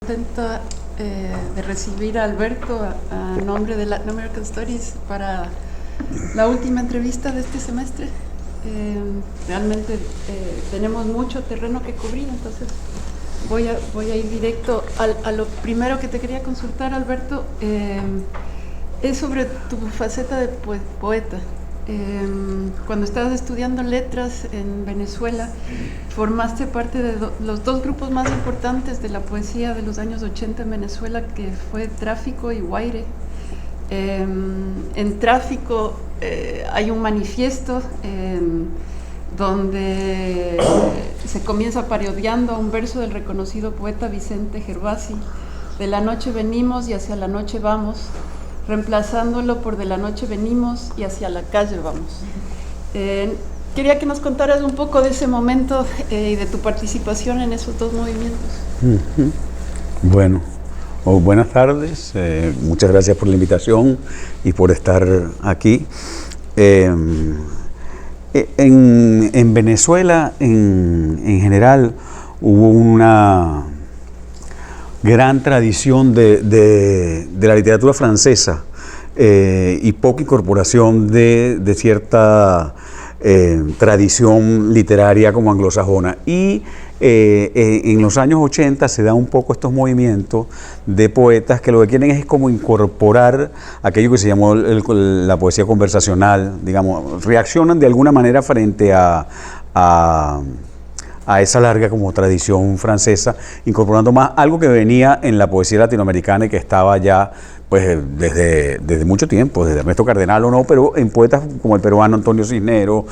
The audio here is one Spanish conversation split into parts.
Contenta de recibir a Alberto a nombre de Latin American Studies para la última entrevista de este semestre. Realmente tenemos mucho terreno que cubrir, entonces voy a ir directo a lo primero que te quería consultar, Alberto. Es sobre tu faceta de poeta. Cuando estabas estudiando letras en Venezuela, formaste parte de los dos grupos más importantes de la poesía de los años 80 en Venezuela, que fue Tráfico y Guaire. En Tráfico hay un manifiesto donde se comienza parodiando un verso del reconocido poeta Vicente Gervasi: de la noche venimos y hacia la noche vamos, reemplazándolo por de la noche venimos y hacia la calle vamos. Quería que nos contaras un poco de ese momento y de tu participación en esos dos movimientos. Bueno, buenas tardes, muchas gracias por la invitación y por estar aquí. En Venezuela, en general, hubo una gran tradición de la literatura francesa y poca incorporación de cierta tradición literaria como anglosajona. Y en los años 80 se da un poco estos movimientos de poetas que lo que quieren es como incorporar aquello que se llamó la poesía conversacional, digamos, reaccionan de alguna manera frente a esa larga como tradición francesa, incorporando más algo que venía en la poesía latinoamericana y que estaba ya pues desde mucho tiempo, desde Ernesto Cardenal o no, pero en poetas como el peruano Antonio Cisneros,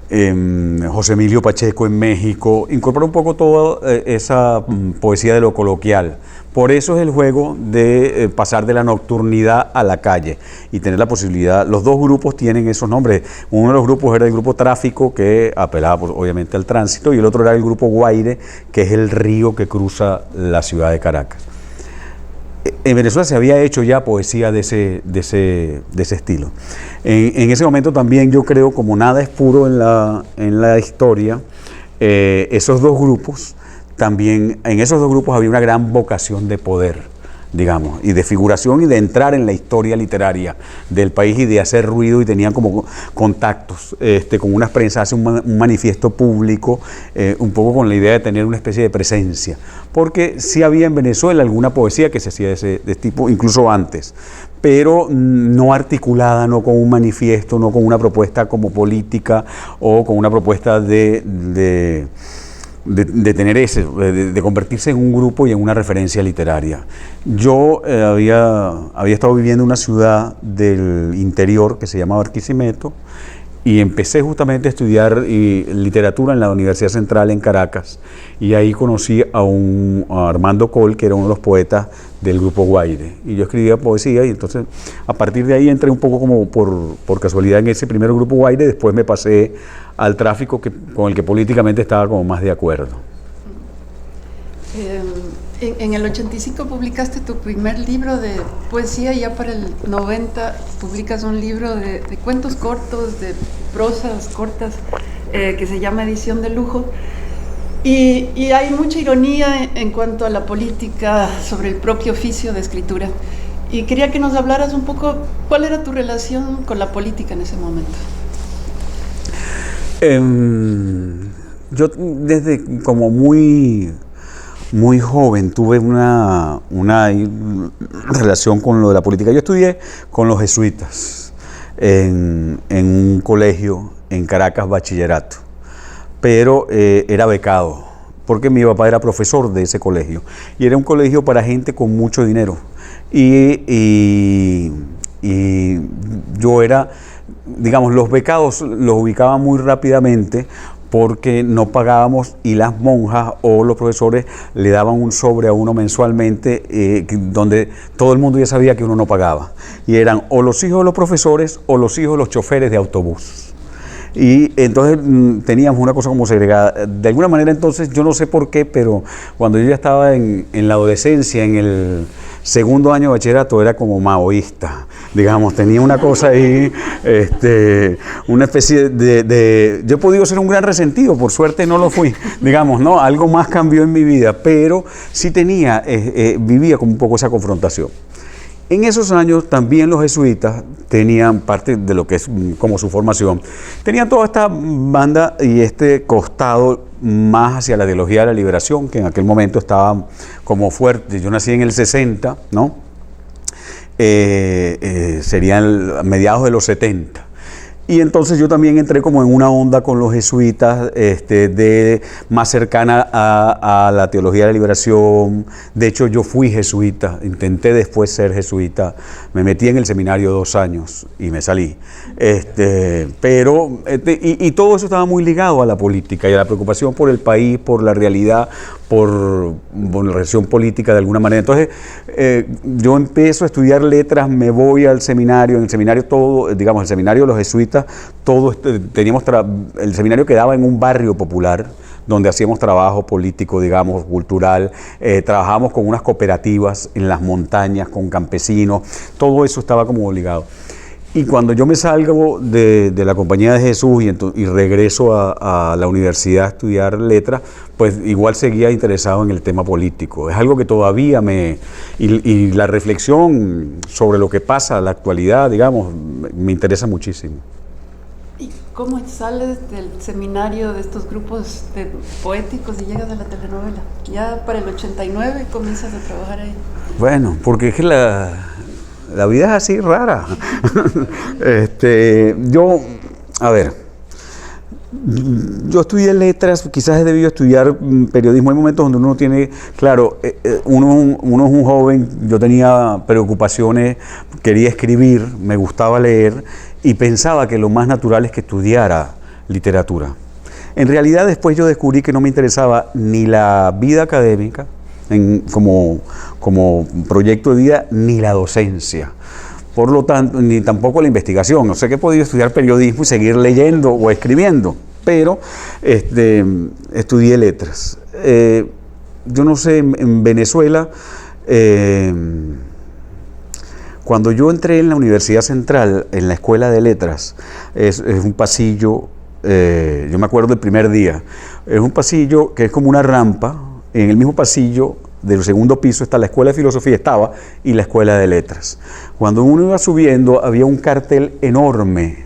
José Emilio Pacheco en México, incorpora un poco toda esa poesía de lo coloquial. Por eso es el juego de pasar de la nocturnidad a la calle y tener la posibilidad. Los dos grupos tienen esos nombres. Uno de los grupos era el grupo Tráfico, que apelaba obviamente al tránsito, y el otro era el grupo Guaire, que es el río que cruza la ciudad de Caracas. En Venezuela se había hecho ya poesía de ese estilo. En ese momento también yo creo, como nada es puro en la historia, esos dos grupos, también en esos dos grupos había una gran vocación de poder, digamos, y de figuración y de entrar en la historia literaria del país y de hacer ruido, y tenían como contactos con unas prensas, un manifiesto público, un poco con la idea de tener una especie de presencia, porque sí había en Venezuela alguna poesía que se hacía de ese tipo, incluso antes, pero no articulada, no con un manifiesto, no con una propuesta como política o con una propuesta de tener de convertirse en un grupo y en una referencia literaria. Yo había estado viviendo en una ciudad del interior que se llamaba Barquisimeto, y empecé justamente a estudiar literatura en la Universidad Central en Caracas, y ahí conocí a Armando Coll, que era uno de los poetas del grupo Guaire, y yo escribía poesía, y entonces a partir de ahí entré un poco como por casualidad en ese primer grupo Guaire. Después me pasé al Tráfico, con el que políticamente estaba como más de acuerdo. En el 85 publicaste tu primer libro de poesía, y ya para el 90 publicas un libro de cuentos cortos, de prosas cortas, que se llama Edición de Lujo. Y hay mucha ironía en cuanto a la política sobre el propio oficio de escritura. Y quería que nos hablaras un poco cuál era tu relación con la política en ese momento. Yo desde como muy joven tuve una relación con lo de la política. Yo estudié con los jesuitas en un colegio en Caracas, bachillerato, pero era becado, porque mi papá era profesor de ese colegio, y era un colegio para gente con mucho dinero, y yo era, digamos, los becados los ubicaba muy rápidamente, porque no pagábamos, y las monjas o los profesores le daban un sobre a uno mensualmente, donde todo el mundo ya sabía que uno no pagaba, y eran o los hijos de los profesores o los hijos de los choferes de autobús. Y entonces teníamos una cosa como segregada. De alguna manera, entonces, yo no sé por qué, pero cuando yo ya estaba en la adolescencia, en el Segundo año de bachillerato era como maoísta, digamos, tenía una cosa ahí, una especie yo he podido ser un gran resentido, por suerte no lo fui, digamos, ¿no? Algo más cambió en mi vida, pero sí vivía como un poco esa confrontación. En esos años también los jesuitas tenían parte de lo que es como su formación, tenían toda esta banda y este costado más hacia la teología de la liberación, que en aquel momento estaba como fuerte. Yo nací en el 60, ¿no? Serían mediados de los 70. Y entonces yo también entré como en una onda con los jesuitas, más cercana a la teología de la liberación. De hecho, yo fui jesuita, intenté después ser jesuita, me metí en el seminario 2 años y me salí. Y todo eso estaba muy ligado a la política y a la preocupación por el país, por la realidad, por la relación política de alguna manera. Entonces, yo empiezo a estudiar letras, me voy al seminario, en el seminario todo, digamos, el seminario de los jesuitas, el seminario quedaba en un barrio popular, donde hacíamos trabajo político, digamos, cultural, trabajábamos con unas cooperativas en las montañas, con campesinos, todo eso estaba como ligado. Y cuando yo me salgo de la Compañía de Jesús y regreso a la universidad a estudiar letras, pues igual seguía interesado en el tema político. Es algo que todavía y la reflexión sobre lo que pasa en la actualidad, digamos, me interesa muchísimo. ¿Y cómo sales del seminario de estos grupos poéticos y llegas a la telenovela? Ya para el 89 comienzas a trabajar ahí. Bueno, porque es que la vida es así rara. Yo estudié letras, quizás he debido estudiar periodismo. Hay momentos donde uno tiene, claro, uno es un joven, yo tenía preocupaciones, quería escribir, me gustaba leer y pensaba que lo más natural es que estudiara literatura. En realidad después yo descubrí que no me interesaba ni la vida académica, como proyecto de vida, ni la docencia. Por lo tanto, ni tampoco la investigación. No sé que he podido estudiar periodismo y seguir leyendo o escribiendo, pero estudié letras. Yo no sé, en Venezuela, cuando yo entré en la Universidad Central, en la Escuela de Letras, es un pasillo, yo me acuerdo el primer día, es un pasillo que es como una rampa. En el mismo pasillo del segundo piso está la Escuela de Filosofía, y la Escuela de Letras. Cuando uno iba subiendo había un cartel enorme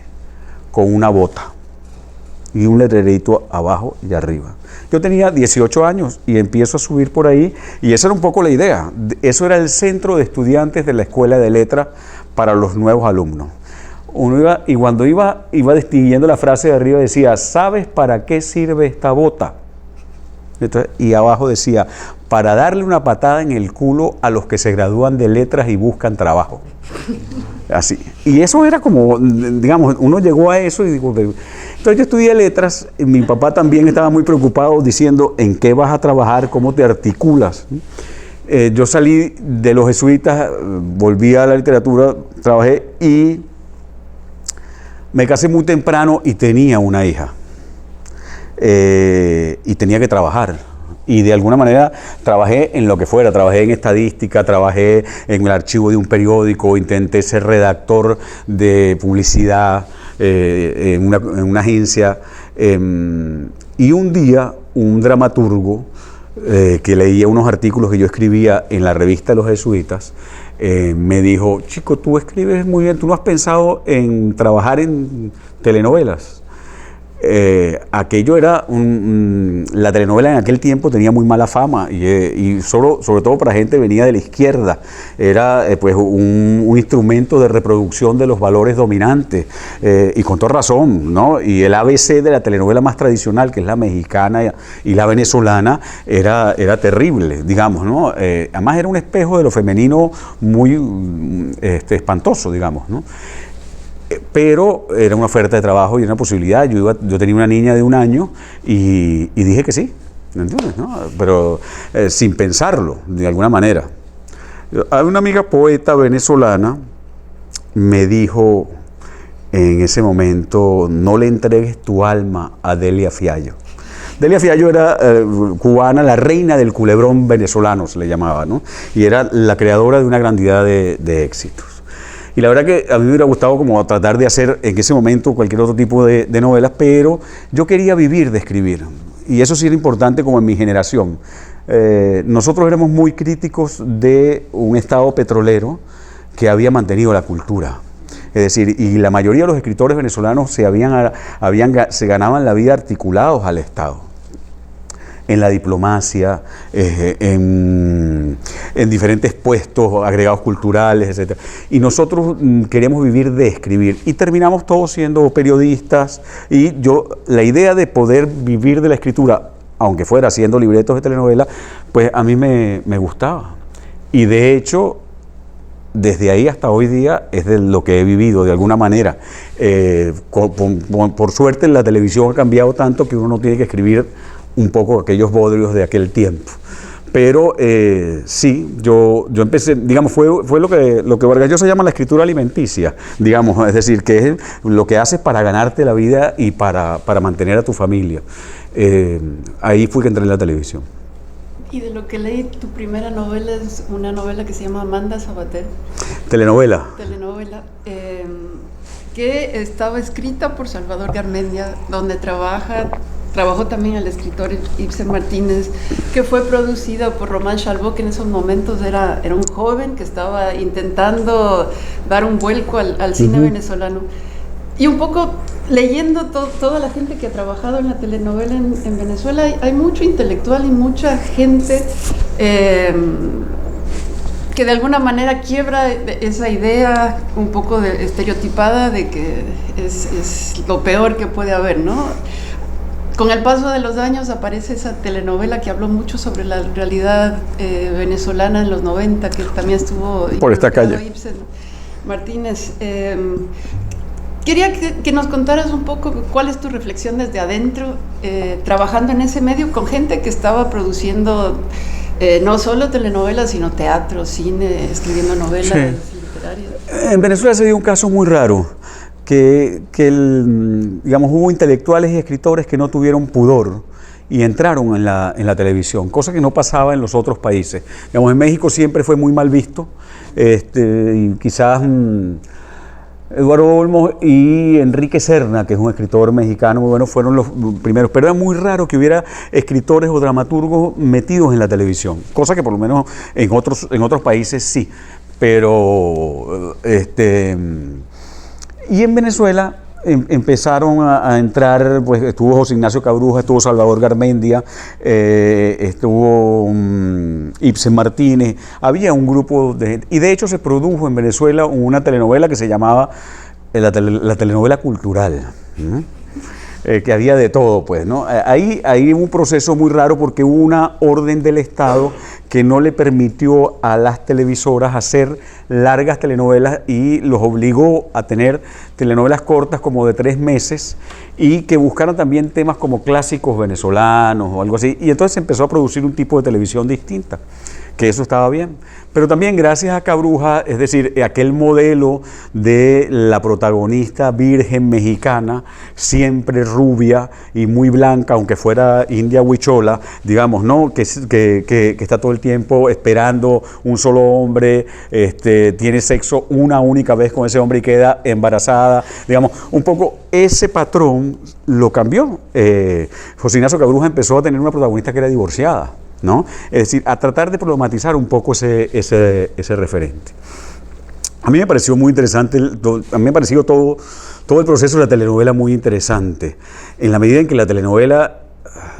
con una bota y un letrerito abajo y arriba. Yo tenía 18 años y empiezo a subir por ahí y esa era un poco la idea. Eso era el centro de estudiantes de la Escuela de Letras para los nuevos alumnos. Uno iba, y cuando iba distinguiendo la frase de arriba decía, ¿sabes para qué sirve esta bota? Entonces, y abajo decía, para darle una patada en el culo a los que se gradúan de letras y buscan trabajo. Así. Y eso era como, digamos, uno llegó a eso y digo, entonces yo estudié letras, y mi papá también estaba muy preocupado diciendo, ¿en qué vas a trabajar? ¿Cómo te articulas? Yo salí de los jesuitas, volví a la literatura, trabajé y me casé muy temprano y tenía una hija. Y tenía que trabajar y de alguna manera trabajé en lo que fuera, trabajé en estadística, trabajé en el archivo de un periódico, intenté ser redactor de publicidad en una agencia y un día un dramaturgo que leía unos artículos que yo escribía en la revista de los jesuitas me dijo, chico, tú escribes muy bien, ¿tú no has pensado en trabajar en telenovelas? Aquello era la telenovela en aquel tiempo tenía muy mala fama y sobre todo para gente que venía de la izquierda, era pues un instrumento de reproducción de los valores dominantes y con toda razón, ¿no? Y el ABC de la telenovela más tradicional, que es la mexicana y la venezolana, era terrible, digamos, ¿no? Además era un espejo de lo femenino muy espantoso, digamos, ¿no? Pero era una oferta de trabajo y una posibilidad. Yo tenía una niña de 1 año y dije que sí, ¿entiendes? ¿No? Pero sin pensarlo, de alguna manera. Hay una amiga poeta venezolana me dijo en ese momento, no le entregues tu alma a Delia Fiallo. Delia Fiallo era cubana, la reina del culebrón venezolano se le llamaba, ¿no? Y era la creadora de una cantidad de éxitos. Y la verdad que a mí me hubiera gustado como tratar de hacer en ese momento cualquier otro tipo de novelas, pero yo quería vivir de escribir. Y eso sí era importante como en mi generación. Nosotros éramos muy críticos de un estado petrolero que había mantenido la cultura. Es decir, y la mayoría de los escritores venezolanos se ganaban la vida articulados al Estado. En la diplomacia, en diferentes puestos, agregados culturales, etc. Y nosotros queríamos vivir de escribir. Y terminamos todos siendo periodistas. Y la idea de poder vivir de la escritura, aunque fuera haciendo libretos de telenovela, pues a mí me gustaba. Y de hecho, desde ahí hasta hoy día es de lo que he vivido de alguna manera. Por suerte la televisión ha cambiado tanto que uno no tiene que escribir un poco aquellos bodrios de aquel tiempo. Pero sí, yo empecé, digamos, fue lo que Vargas Llosa llama la escritura alimenticia, digamos, es decir, que es lo que haces para ganarte la vida y para mantener a tu familia. Ahí fue que entré en la televisión. Y de lo que leí, tu primera novela es una novela que se llama Amanda Sabater. Telenovela. Telenovela, que estaba escrita por Salvador Garmendia, donde trabajó también el escritor Ibsen Martínez, que fue producida por Román Chalbaud, que en esos momentos era un joven que estaba intentando dar un vuelco al cine venezolano. Y un poco leyendo toda la gente que ha trabajado en la telenovela en Venezuela, hay mucho intelectual y mucha gente que de alguna manera quiebra esa idea un poco estereotipada de que es lo peor que puede haber, ¿no? Con el paso de los años aparece esa telenovela que habló mucho sobre la realidad venezolana en los 90, que también estuvo por esta calle. Ibsen Martínez. Quería que nos contaras un poco cuál es tu reflexión desde adentro, trabajando en ese medio con gente que estaba produciendo no solo telenovelas, sino teatro, cine, escribiendo novelas literarias. En Venezuela se dio un caso muy raro, digamos, hubo intelectuales y escritores que no tuvieron pudor y entraron en la televisión, cosa que no pasaba en los otros países. Digamos, en México siempre fue muy mal visto, y quizás Eduardo Olmos y Enrique Serna, que es un escritor mexicano muy bueno, fueron los primeros, pero era muy raro que hubiera escritores o dramaturgos metidos en la televisión, cosa que por lo menos en otros países sí, pero y en Venezuela empezaron a entrar, pues estuvo José Ignacio Cabruja, estuvo Salvador Garmendia, estuvo Ibsen Martínez, había un grupo de gente, y de hecho se produjo en Venezuela una telenovela que se llamaba la telenovela cultural, que había de todo, pues, ¿no? Ahí hubo un proceso muy raro porque hubo una orden del Estado que no le permitió a las televisoras hacer largas telenovelas y los obligó a tener telenovelas cortas como de 3 meses y que buscaran también temas como clásicos venezolanos o algo así. Y entonces se empezó a producir un tipo de televisión distinta, que eso estaba bien. Pero también gracias a Cabruja, es decir, aquel modelo de la protagonista virgen mexicana, siempre rubia y muy blanca, aunque fuera india huichola, digamos, ¿no? Que está todo el tiempo esperando un solo hombre, tiene sexo una única vez con ese hombre y queda embarazada, digamos, un poco ese patrón lo cambió. José Ignacio Cabruja empezó a tener una protagonista que era divorciada, ¿no? Es decir, a tratar de problematizar un poco ese referente. A mí me pareció muy interesante, a mí me pareció todo el proceso de la telenovela muy interesante, en la medida en que la telenovela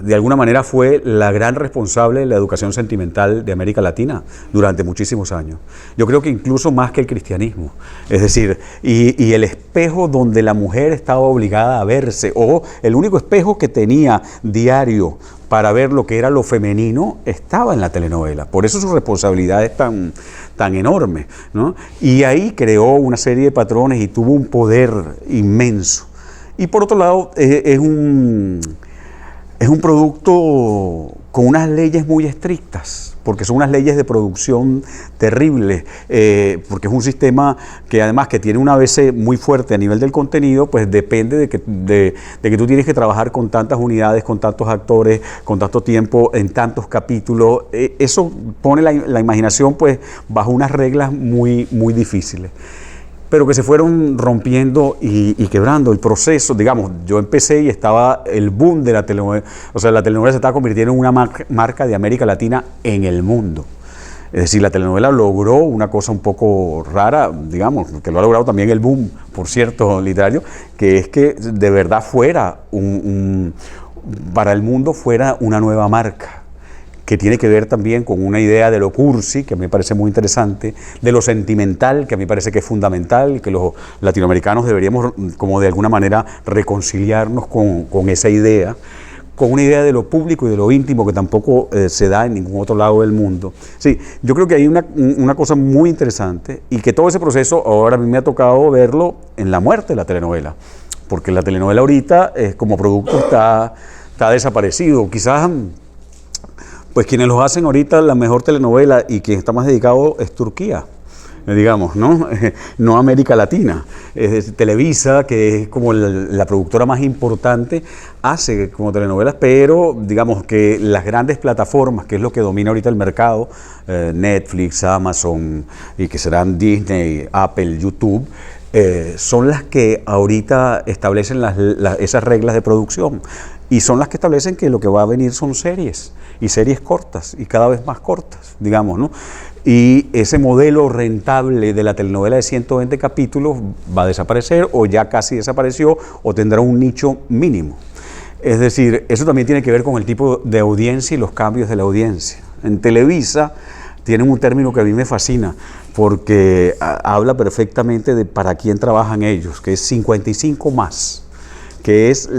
de alguna manera fue la gran responsable de la educación sentimental de América Latina durante muchísimos años. Yo creo que incluso más que el cristianismo. Es decir, y el espejo donde la mujer estaba obligada a verse, o el único espejo que tenía diario para ver lo que era lo femenino, estaba en la telenovela. Por eso su responsabilidad es tan enorme, ¿no? Y ahí creó una serie de patrones y tuvo un poder inmenso. Y por otro lado, es un producto con unas leyes muy estrictas, porque son unas leyes de producción terribles, porque es un sistema que además que tiene una base muy fuerte a nivel del contenido, pues depende de que tú tienes que trabajar con tantas unidades, con tantos actores, con tanto tiempo, en tantos capítulos. Eso pone la imaginación pues bajo unas reglas muy, muy difíciles, pero que se fueron rompiendo y quebrando el proceso. Digamos, yo empecé y estaba el boom de la telenovela, o sea, la telenovela se estaba convirtiendo en una marca de América Latina en el mundo. Es decir, la telenovela logró una cosa un poco rara, digamos, que lo ha logrado también el boom, por cierto, literario, que es que de verdad fuera para el mundo fuera una nueva marca, que tiene que ver también con una idea de lo cursi, que a mí me parece muy interesante, de lo sentimental, que a mí me parece que es fundamental, que los latinoamericanos deberíamos como de alguna manera reconciliarnos con esa idea, con una idea de lo público y de lo íntimo que tampoco se da en ningún otro lado del mundo. Sí, yo creo que hay una cosa muy interesante y que todo ese proceso ahora a mí me ha tocado verlo en la muerte de la telenovela, porque la telenovela ahorita como producto está desaparecido. Quizás pues quienes los hacen ahorita la mejor telenovela y quien está más dedicado es Turquía, digamos, ¿no? No América Latina. Televisa, que es como la productora más importante, hace como telenovelas, pero digamos que las grandes plataformas, que es lo que domina ahorita el mercado, Netflix, Amazon, y que serán Disney, Apple, YouTube, son las que ahorita establecen esas reglas de producción y son las que establecen que lo que va a venir son series y series cortas y cada vez más cortas, digamos, ¿no? Y ese modelo rentable de la telenovela de 120 capítulos va a desaparecer o ya casi desapareció o tendrá un nicho mínimo. Es decir, eso también tiene que ver con el tipo de audiencia y los cambios de la audiencia. En Televisa tienen un término que a mí me fascina porque habla perfectamente de para quién trabajan ellos, que es 55 más. Que es,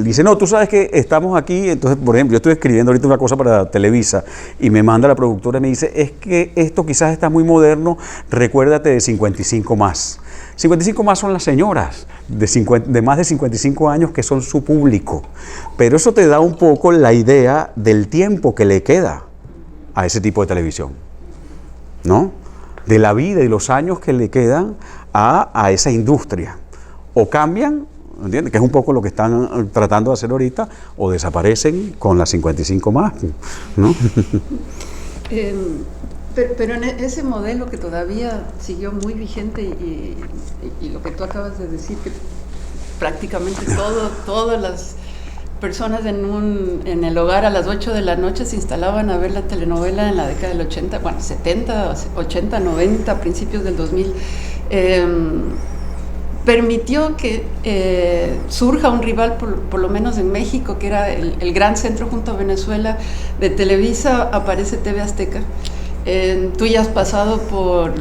dice, no, tú sabes que estamos aquí, entonces, por ejemplo, yo estoy escribiendo ahorita una cosa para Televisa y me manda la productora y me dice, es que esto quizás está muy moderno, recuérdate de 55 más. 55 más son las señoras de más de 55 años que son su público, pero eso te da un poco la idea del tiempo que le queda a ese tipo de televisión, ¿no? De la vida y los años que le quedan a esa industria. O cambian, ¿entiendes? Que es un poco lo que están tratando de hacer ahorita, o desaparecen con las 55 más, ¿no? Pero en ese modelo que todavía siguió muy vigente y lo que tú acabas de decir, que prácticamente todas las personas en el hogar a las 8 de la noche se instalaban a ver la telenovela en la década del 80, bueno, 70, 80, 90, principios del 2000, permitió que surja un rival, por lo menos en México, que era el gran centro junto a Venezuela de Televisa. Aparece TV Azteca. Tú ya has pasado por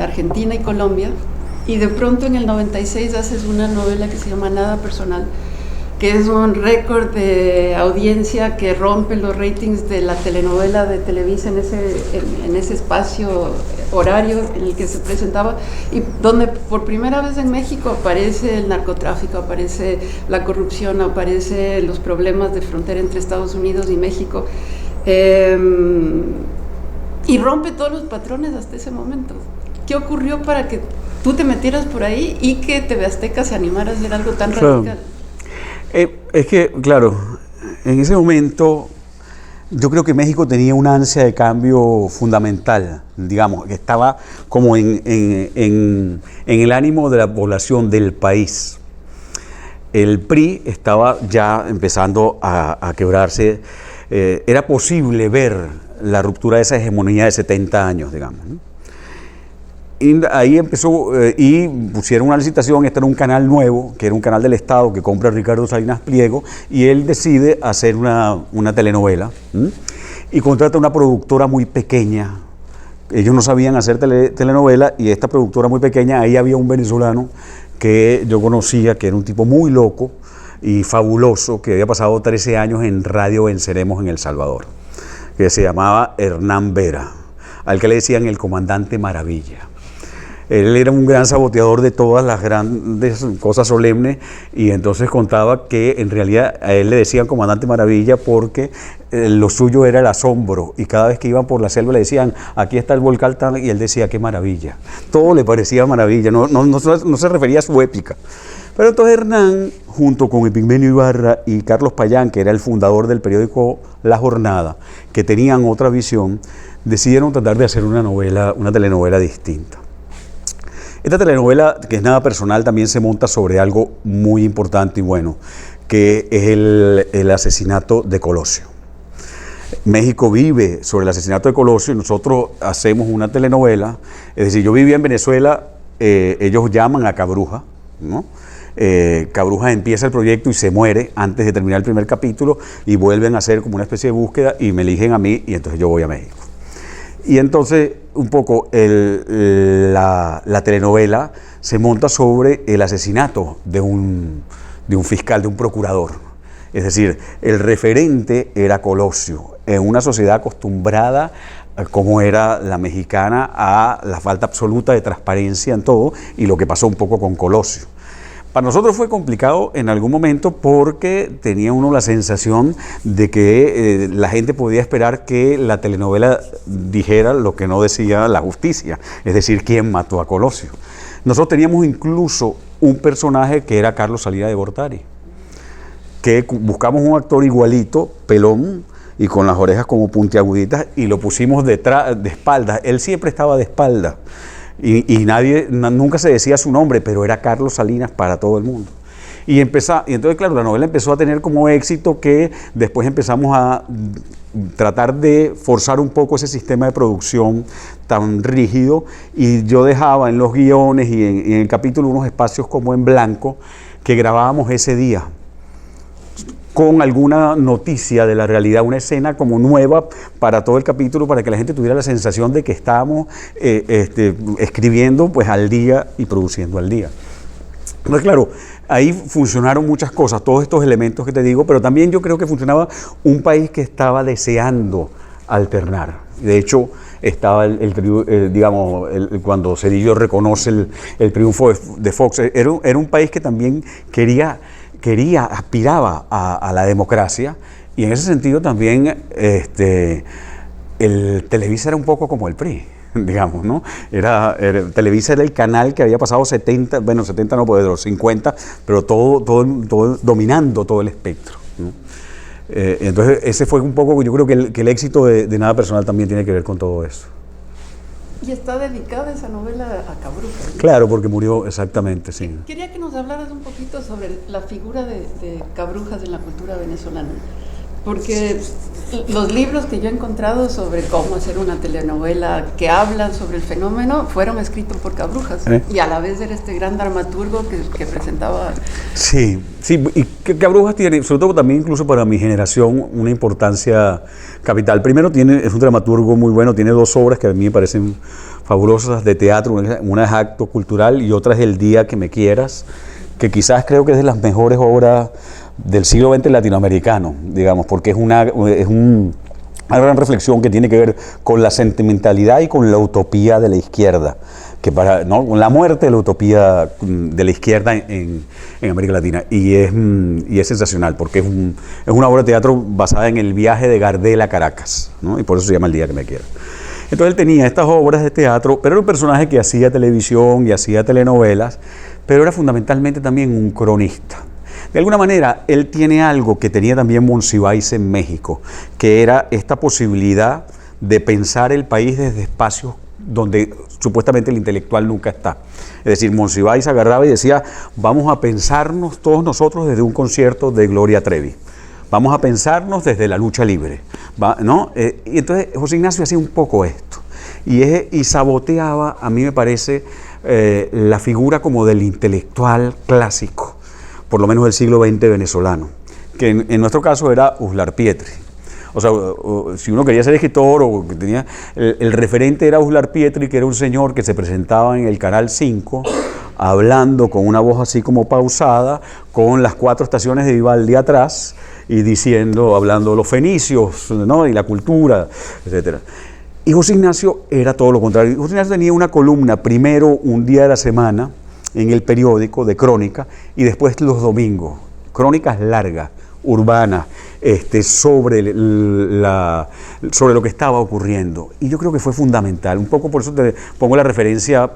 Argentina y Colombia, y de pronto en el 96 haces una novela que se llama Nada Personal, que es un récord de audiencia que rompe los ratings de la telenovela de Televisa en ese espacio horario en el que se presentaba, y donde por primera vez en México aparece el narcotráfico, aparece la corrupción, aparece los problemas de frontera entre Estados Unidos y México, y rompe todos los patrones hasta ese momento. ¿Qué ocurrió para que tú te metieras por ahí y que TV Azteca se animara a hacer algo tan radical? Es que, claro, en ese momento yo creo que México tenía una ansia de cambio fundamental, digamos, que estaba como en el ánimo de la población del país. El PRI estaba ya empezando a quebrarse, era posible ver la ruptura de esa hegemonía de 70 años, digamos, ¿no? Y ahí empezó y pusieron una licitación. Este era un canal nuevo, que era un canal del Estado que compra Ricardo Salinas Pliego, y él decide hacer una telenovela, y contrata una productora muy pequeña. Ellos no sabían hacer telenovela, y esta productora muy pequeña, ahí había un venezolano que yo conocía, que era un tipo muy loco y fabuloso, que había pasado 13 años en Radio Venceremos en El Salvador, que se llamaba Hernán Vera, al que le decían el Comandante Maravilla. Él era un gran saboteador de todas las grandes cosas solemnes y entonces contaba que en realidad a él le decían Comandante Maravilla porque lo suyo era el asombro y cada vez que iban por la selva le decían aquí está el volcán y él decía qué maravilla. Todo le parecía maravilla, no se refería a su épica. Pero entonces Hernán, junto con Epigmenio Ibarra y Carlos Payán, que era el fundador del periódico La Jornada, que tenían otra visión, decidieron tratar de hacer una telenovela distinta. Esta telenovela, que es nada personal, también se monta sobre algo muy importante y bueno, que es el asesinato de Colosio. México vive sobre el asesinato de Colosio y nosotros hacemos una telenovela, es decir, yo vivía en Venezuela, ellos llaman a Cabruja, ¿no? Cabruja empieza el proyecto y se muere antes de terminar el primer capítulo y vuelven a hacer como una especie de búsqueda y me eligen a mí y entonces yo voy a México. Y entonces un poco la telenovela se monta sobre el asesinato de un fiscal, de un procurador. Es decir, el referente era Colosio, en una sociedad acostumbrada como era la mexicana a la falta absoluta de transparencia en todo y lo que pasó un poco con Colosio. Para nosotros fue complicado en algún momento porque tenía uno la sensación de que la gente podía esperar que la telenovela dijera lo que no decía la justicia, es decir, quién mató a Colosio. Nosotros teníamos incluso un personaje que era Carlos Salinas de Gortari, que buscamos un actor igualito, pelón, y con las orejas como puntiaguditas, y lo pusimos de espaldas. Él siempre estaba de espaldas. Y nunca se decía su nombre, pero era Carlos Salinas para todo el mundo. Y entonces, claro, la novela empezó a tener como éxito que después empezamos a tratar de forzar un poco ese sistema de producción tan rígido y yo dejaba en los guiones y en el capítulo unos espacios como en blanco que grabábamos ese día con alguna noticia de la realidad, una escena como nueva para todo el capítulo, para que la gente tuviera la sensación de que estábamos escribiendo pues al día y produciendo al día. Entonces, claro, ahí funcionaron muchas cosas, todos estos elementos que te digo, pero también yo creo que funcionaba un país que estaba deseando alternar. De hecho, estaba cuando Zedillo reconoce el triunfo de Fox, era un país que también aspiraba a la democracia y en ese sentido también el Televisa era un poco como el PRI, digamos, ¿no? Televisa era el canal que había pasado 70 no puede, de los 50, pero todo dominando todo el espectro, ¿no? Entonces ese fue un poco, yo creo que el éxito de Nada Personal también tiene que ver con todo eso. Y está dedicada esa novela a Cabruja, ¿no? Claro, porque murió exactamente, sí. Quería que nos hablaras un poquito sobre la figura de Cabrujas en la cultura venezolana, porque los libros que yo he encontrado sobre cómo hacer una telenovela que hablan sobre el fenómeno fueron escritos por Cabrujas, y a la vez era este gran dramaturgo que presentaba... Sí, y que Cabrujas tiene, sobre todo también incluso para mi generación, una importancia capital. Primero es un dramaturgo muy bueno, tiene dos obras que a mí me parecen fabulosas de teatro, una es Acto Cultural y otra es El Día que me quieras, que quizás creo que es de las mejores obras del siglo XX latinoamericano, digamos, porque es una gran reflexión que tiene que ver con la sentimentalidad y con la utopía de la izquierda, con la muerte de la utopía de la izquierda en América Latina, y es sensacional, porque es una obra de teatro basada en el viaje de Gardel a Caracas, ¿no? Y por eso se llama El Día que me quieras. Entonces él tenía estas obras de teatro, pero era un personaje que hacía televisión y hacía telenovelas, pero era fundamentalmente también un cronista. De alguna manera, él tiene algo que tenía también Monsiváis en México, que era esta posibilidad de pensar el país desde espacios donde supuestamente el intelectual nunca está. Es decir, Monsiváis agarraba y decía, vamos a pensarnos todos nosotros desde un concierto de Gloria Trevi, vamos a pensarnos desde la lucha libre, ¿no? Y entonces José Ignacio hacía un poco esto, y saboteaba, a mí me parece, la figura como del intelectual clásico, por lo menos del siglo XX venezolano, que en nuestro caso era Uslar Pietri. O sea, si uno quería ser escritor o que tenía, el referente era Uslar Pietri, que era un señor que se presentaba en el Canal 5, hablando con una voz así como pausada, con las 4 estaciones de Vivaldi atrás, y hablando de los fenicios, ¿no? Y la cultura, etcétera. Y José Ignacio era todo lo contrario. José Ignacio tenía una columna, primero un día de la semana, en el periódico de crónica, y después los domingos, crónicas largas, urbanas, sobre lo que estaba ocurriendo. Y yo creo que fue fundamental. Un poco por eso te pongo la referencia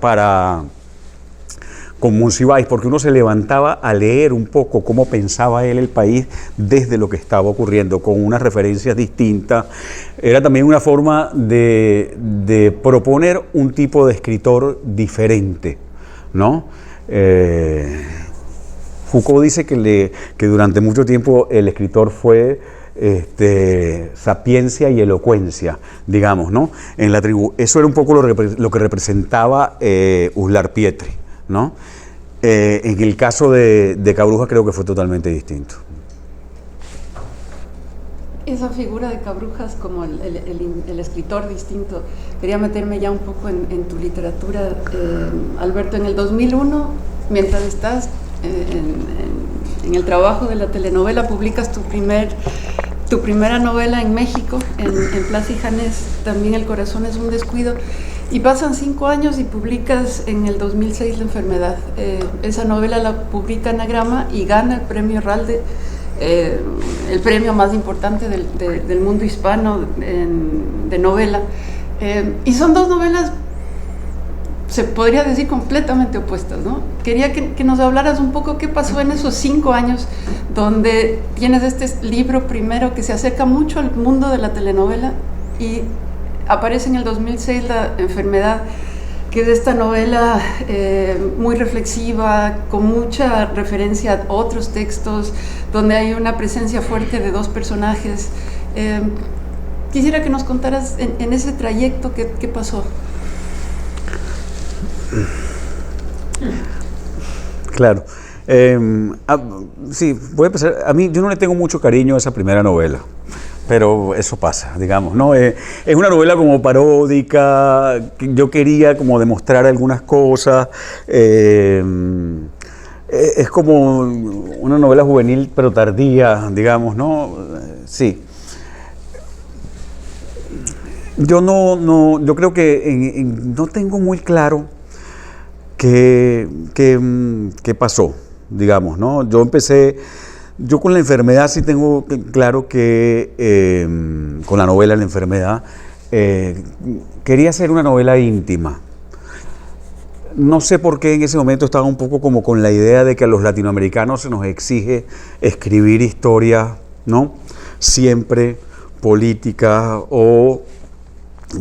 con Monsiváis, porque uno se levantaba a leer un poco cómo pensaba él el país desde lo que estaba ocurriendo, con unas referencias distintas. Era también una forma de proponer un tipo de escritor diferente, ¿no? Foucault dice que durante mucho tiempo el escritor fue sapiencia y elocuencia, digamos, ¿no? En la tribu. Eso era un poco lo que representaba Uslar Pietri, ¿no? En el caso de Cabrujas creo que fue totalmente distinto. Esa figura de Cabrujas como el escritor distinto, quería meterme ya un poco en tu literatura, Alberto. En el 2001, mientras estás en el trabajo de la telenovela, publicas tu primera novela en México, en Plaza y Janés, también El corazón es un descuido, y pasan 5 años y publicas en el 2006 La enfermedad. Esa novela la publica Anagrama y gana el premio Ralde, el premio más importante del mundo hispano de novela. Y son dos novelas, se podría decir, completamente opuestas, ¿no? Quería que nos hablaras un poco qué pasó en esos 5 años donde tienes este libro primero que se acerca mucho al mundo de la telenovela y aparece en el 2006 La enfermedad, que es esta novela muy reflexiva, con mucha referencia a otros textos, donde hay una presencia fuerte de 2 personajes. Quisiera que nos contaras en ese trayecto qué pasó. Claro. Sí, voy a empezar. Yo no le tengo mucho cariño a esa primera novela, pero eso pasa, digamos, ¿no? Es una novela como paródica, que yo quería como demostrar algunas cosas. Es como una novela juvenil, pero tardía, digamos, ¿no? Sí. Yo creo que no tengo muy claro qué pasó, digamos, ¿no? Yo con La enfermedad sí tengo claro que con la novela La enfermedad quería hacer una novela íntima. No sé por qué en ese momento estaba un poco como con la idea de que a los latinoamericanos se nos exige escribir historias, ¿no? Siempre políticas o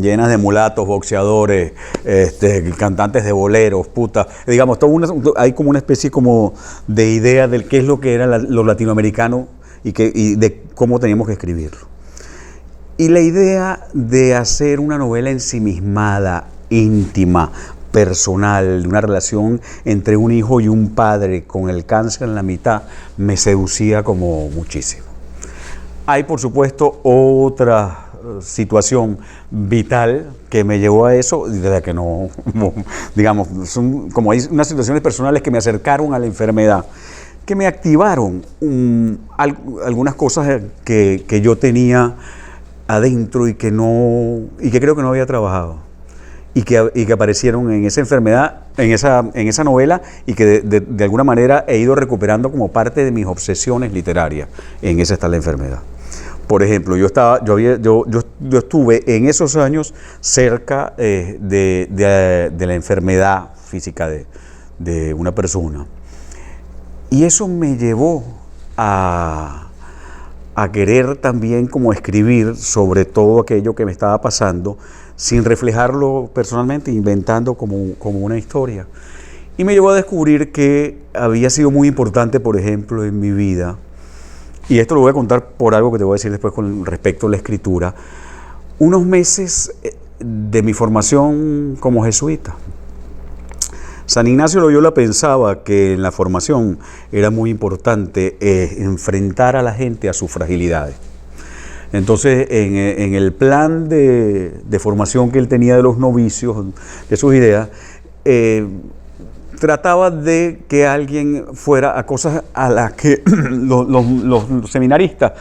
llenas de mulatos, boxeadores, cantantes de boleros, putas, digamos, hay como una especie como de idea de qué es lo que era lo latinoamericano y de cómo teníamos que escribirlo. Y la idea de hacer una novela ensimismada, íntima, personal, de una relación entre un hijo y un padre con el cáncer en la mitad, me seducía como muchísimo. Hay, por supuesto, otra situación vital que me llevó a eso, de la que no, digamos, son como hay unas situaciones personales que me acercaron a la enfermedad, que me activaron algunas cosas que yo tenía adentro y que creo que no había trabajado y que aparecieron en esa enfermedad, en esa novela, y que de alguna manera he ido recuperando como parte de mis obsesiones literarias. En esa está La enfermedad. Por ejemplo, yo estuve en esos años cerca de la enfermedad física de una persona. Y eso me llevó a querer también como escribir sobre todo aquello que me estaba pasando, sin reflejarlo personalmente, inventando como una historia. Y me llevó a descubrir que había sido muy importante, por ejemplo, en mi vida, y esto lo voy a contar por algo que te voy a decir después con respecto a la escritura, unos meses de mi formación como jesuita. San Ignacio Loyola pensaba que en la formación era muy importante enfrentar a la gente a sus fragilidades. Entonces, en el plan de formación que él tenía de los novicios, de sus ideas, trataba de que alguien fuera a cosas a las que los seminaristas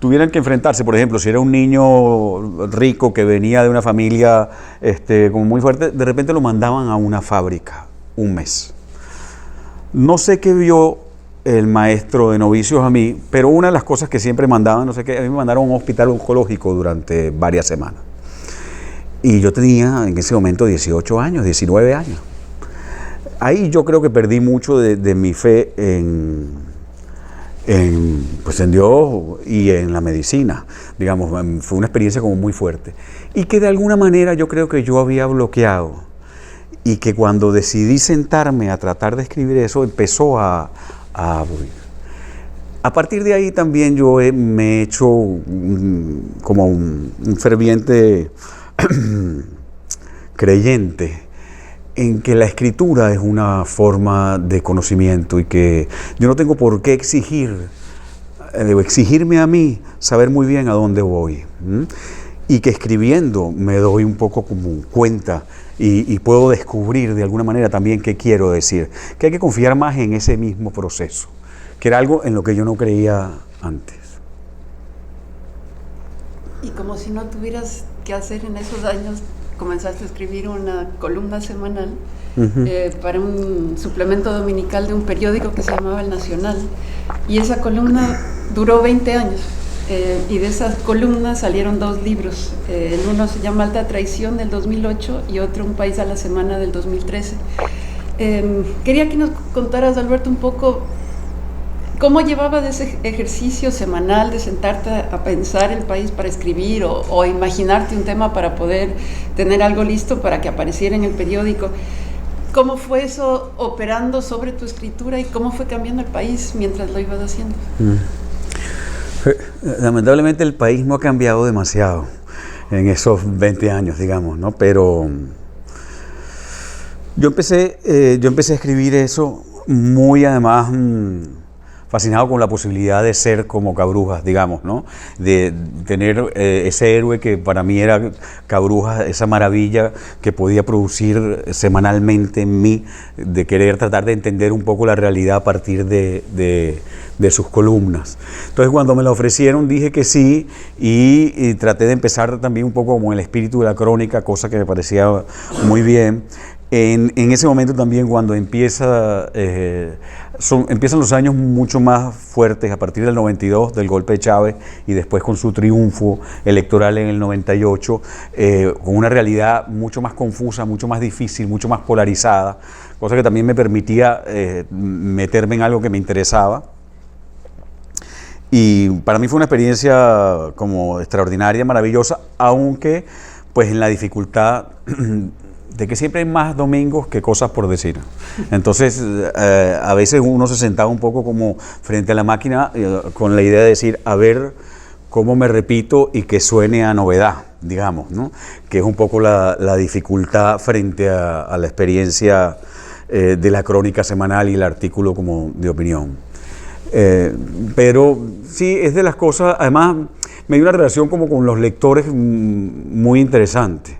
tuvieran que enfrentarse, por ejemplo, si era un niño rico que venía de una familia como muy fuerte, de repente lo mandaban a una fábrica un mes. No sé qué vio el maestro de novicios a mí, pero una de las cosas que siempre mandaban, no sé qué, a mí me mandaron a un hospital oncológico durante varias semanas. Y yo tenía en ese momento 18 años, 19 años. Ahí yo creo que perdí mucho de mi fe pues en Dios y en la medicina, digamos, fue una experiencia como muy fuerte. Y que de alguna manera yo creo que yo había bloqueado y que cuando decidí sentarme a tratar de escribir eso, empezó a partir de ahí también yo me he hecho como un ferviente creyente en que la escritura es una forma de conocimiento y que yo no tengo por qué exigirme a mí saber muy bien a dónde voy. Y que escribiendo me doy un poco como cuenta y puedo descubrir de alguna manera también qué quiero decir. Que hay que confiar más en ese mismo proceso, que era algo en lo que yo no creía antes. Y como si no tuvieras que hacer en esos años, comenzaste a escribir una columna semanal para un suplemento dominical de un periódico que se llamaba El Nacional. Y esa columna duró 20 años. Y de esas columnas salieron 2 libros. El uno se llama Alta Traición del 2008 y otro Un País a la Semana del 2013. Quería que nos contaras, Alberto, un poco cómo llevabas ese ejercicio semanal de sentarte a pensar el país para escribir o imaginarte un tema para poder tener algo listo para que apareciera en el periódico. ¿Cómo fue eso operando sobre tu escritura y cómo fue cambiando el país mientras lo ibas haciendo? Lamentablemente el país no ha cambiado demasiado en esos 20 años, digamos, ¿no? Pero yo empecé a escribir eso muy además fascinado con la posibilidad de ser como Cabrujas, digamos, ¿no? De tener ese héroe que para mí era Cabrujas, esa maravilla que podía producir semanalmente en mí, de querer tratar de entender un poco la realidad a partir de sus columnas. Entonces cuando me la ofrecieron dije que sí y traté de empezar también un poco como el espíritu de la crónica, cosa que me parecía muy bien. En ese momento también cuando empiezan los años mucho más fuertes a partir del 92, del golpe de Chávez y después con su triunfo electoral en el 98, con una realidad mucho más confusa, mucho más difícil, mucho más polarizada, cosa que también me permitía meterme en algo que me interesaba. Y para mí fue una experiencia como extraordinaria, maravillosa, aunque pues en la dificultad de que siempre hay más domingos que cosas por decir. Entonces, a veces uno se sentaba un poco como frente a la máquina con la idea de decir, a ver cómo me repito y que suene a novedad, digamos, ¿no? Que es un poco la dificultad frente a la experiencia de la crónica semanal y el artículo como de opinión. Pero sí, es de las cosas, además me dio una relación como con los lectores muy interesante.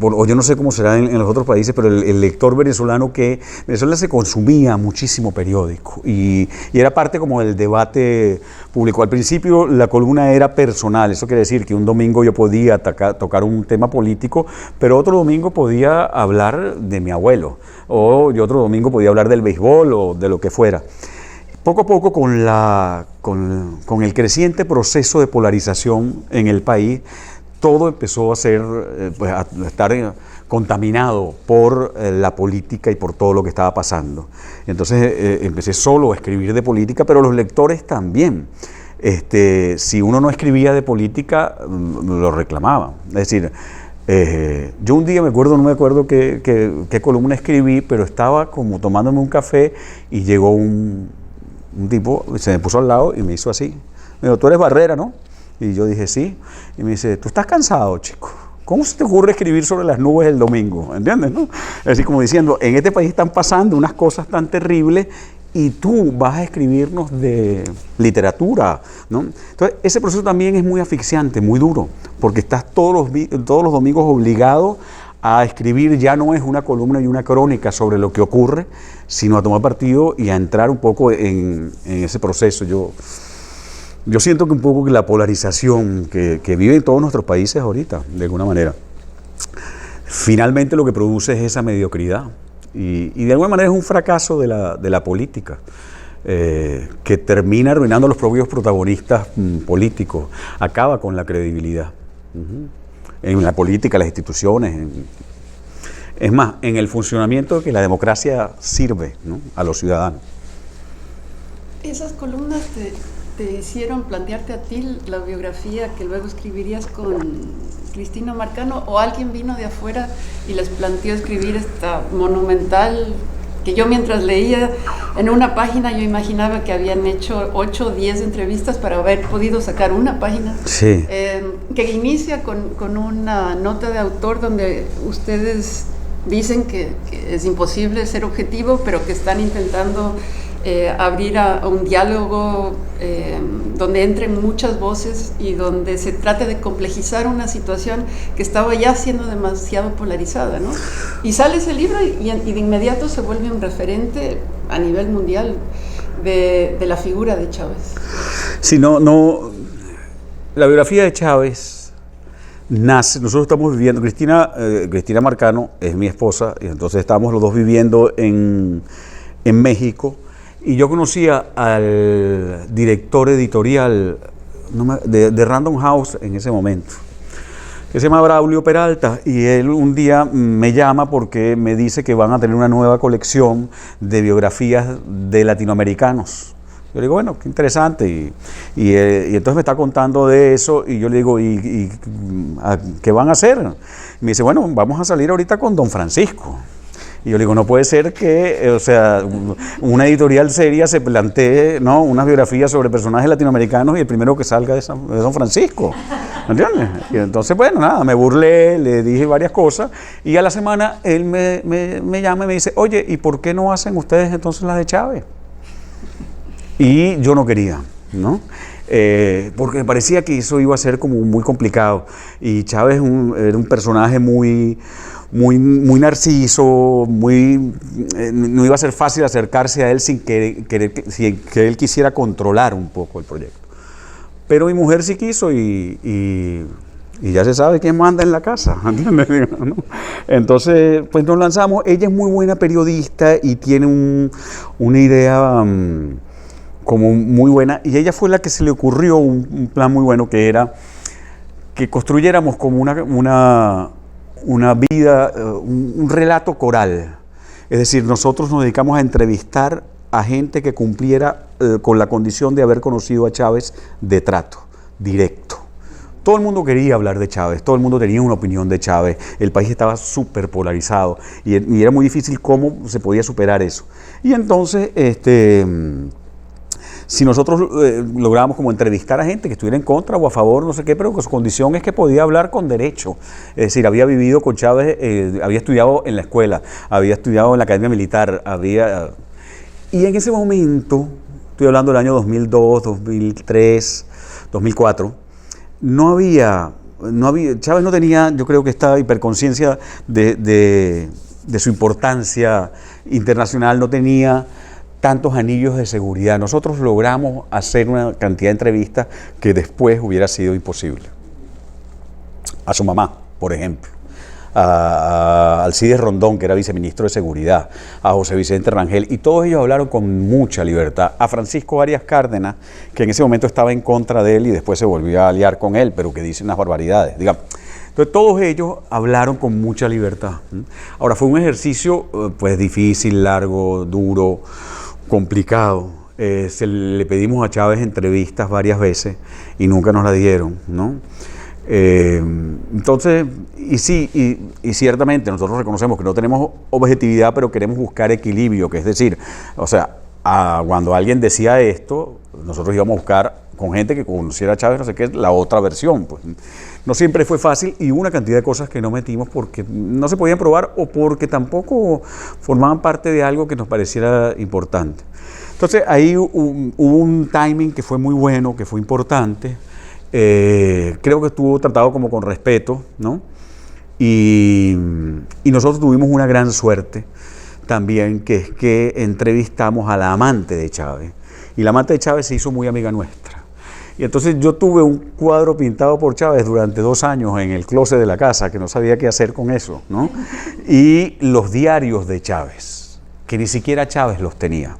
O yo no sé cómo será en los otros países, pero el lector venezolano que Venezuela se consumía muchísimo periódico y era parte como del debate público. Al principio la columna era personal, eso quiere decir que un domingo yo podía tocar un tema político, pero otro domingo podía hablar de mi abuelo, o yo otro domingo podía hablar del béisbol o de lo que fuera. Poco a poco con el creciente proceso de polarización en el país, todo empezó a estar contaminado por la política y por todo lo que estaba pasando. Entonces empecé solo a escribir de política, pero los lectores también. Si uno no escribía de política, lo reclamaban. Es decir, yo un día no me acuerdo qué columna escribí, pero estaba como tomándome un café y llegó un tipo, se me puso al lado y me hizo así. Me dijo, tú eres Barrera, ¿no? Y yo dije, sí. Y me dice, ¿tú estás cansado, chico? ¿Cómo se te ocurre escribir sobre las nubes el domingo? ¿Entiendes, no? Así como diciendo, en este país están pasando unas cosas tan terribles y tú vas a escribirnos de literatura, ¿no? Entonces, ese proceso también es muy asfixiante, muy duro, porque estás todos los domingos obligado a escribir, ya no es una columna y una crónica sobre lo que ocurre, sino a tomar partido y a entrar un poco en ese proceso. Yo siento que un poco que la polarización que vive en todos nuestros países ahorita, de alguna manera, finalmente lo que produce es esa mediocridad. Y de alguna manera es un fracaso de la política, que termina arruinando a los propios protagonistas políticos, acaba con la credibilidad. En la política, las instituciones, es más, en el funcionamiento de que la democracia sirve, ¿no?, a los ciudadanos. Esas columnas te hicieron plantearte a ti la biografía que luego escribirías con Cristina Marcano, o alguien vino de afuera y les planteó escribir esta monumental, que yo mientras leía en una página yo imaginaba que habían hecho 8 o 10 entrevistas para haber podido sacar una página, sí, que inicia con una nota de autor donde ustedes dicen que es imposible ser objetivo, pero que están intentando abrir a un diálogo donde entren muchas voces y donde se trate de complejizar una situación que estaba ya siendo demasiado polarizada, ¿no? Y sale ese libro y de inmediato se vuelve un referente a nivel mundial de la figura de Chávez. Sí, la biografía de Chávez nace, nosotros estamos viviendo, Cristina Marcano es mi esposa, y entonces estábamos los dos viviendo en México. Y yo conocía al director editorial de Random House en ese momento, que se llama Braulio Peralta, y él un día me llama porque me dice que van a tener una nueva colección de biografías de latinoamericanos. Yo le digo, bueno, qué interesante, y entonces me está contando de eso, y yo le digo, ¿y qué van a hacer? Y me dice, bueno, vamos a salir ahorita con Don Francisco. Y yo le digo, no puede ser que, o sea, una editorial seria se plantee, ¿no?, una biografía sobre personajes latinoamericanos y el primero que salga es Don Francisco, ¿me entiendes? Y entonces, bueno, nada, me burlé, le dije varias cosas, y a la semana él me llama y me dice, oye, ¿y por qué no hacen ustedes entonces las de Chávez? Y yo no quería, ¿no? Porque me parecía que eso iba a ser como muy complicado, y Chávez era un personaje muy narciso, no iba a ser fácil acercarse a él sin que él quisiera controlar un poco el proyecto. Pero mi mujer sí quiso y ya se sabe quién manda en la casa, ¿entiendes? ¿No? Entonces, pues nos lanzamos. Ella es muy buena periodista y tiene una idea como muy buena, y ella fue la que se le ocurrió un plan muy bueno, que era que construyéramos como una vida, un relato coral. Es decir, nosotros nos dedicamos a entrevistar a gente que cumpliera con la condición de haber conocido a Chávez de trato directo. Todo el mundo quería hablar de Chávez, todo el mundo tenía una opinión de Chávez, el país estaba súper polarizado y era muy difícil cómo se podía superar eso. Y entonces, si nosotros lográbamos como entrevistar a gente que estuviera en contra o a favor, no sé qué, pero con su condición es que podía hablar con derecho. Es decir, había vivido con Chávez, había estudiado en la escuela, había estudiado en la academia militar, y en ese momento, estoy hablando del año 2002, 2003, 2004, Chávez no tenía, yo creo que esta hiperconciencia de su importancia internacional, no tenía tantos anillos de seguridad. Nosotros logramos hacer una cantidad de entrevistas que después hubiera sido imposible. A su mamá, por ejemplo, a Alcides Rondón, que era viceministro de Seguridad, a José Vicente Rangel, y todos ellos hablaron con mucha libertad. A Francisco Arias Cárdenas, que en ese momento estaba en contra de él y después se volvió a aliar con él, pero que dice unas barbaridades, digamos. Entonces todos ellos hablaron con mucha libertad. Ahora, fue un ejercicio pues difícil, largo, duro, complicado. Le pedimos a Chávez entrevistas varias veces y nunca nos la dieron, ¿no? Entonces, y ciertamente nosotros reconocemos que no tenemos objetividad, pero queremos buscar equilibrio, que es decir, o sea, cuando alguien decía esto, nosotros íbamos a buscar con gente que conociera a Chávez, no sé qué, la otra versión, pues. No siempre fue fácil, y hubo una cantidad de cosas que no metimos porque no se podían probar o porque tampoco formaban parte de algo que nos pareciera importante. Entonces ahí hubo un timing que fue muy bueno, que fue importante. Creo que estuvo tratado como con respeto, ¿no? Y nosotros tuvimos una gran suerte también, que es que entrevistamos a la amante de Chávez. Y la amante de Chávez se hizo muy amiga nuestra. Y entonces yo tuve un cuadro pintado por Chávez durante 2 años en el closet de la casa, que no sabía qué hacer con eso, ¿no? Y los diarios de Chávez, que ni siquiera Chávez los tenía,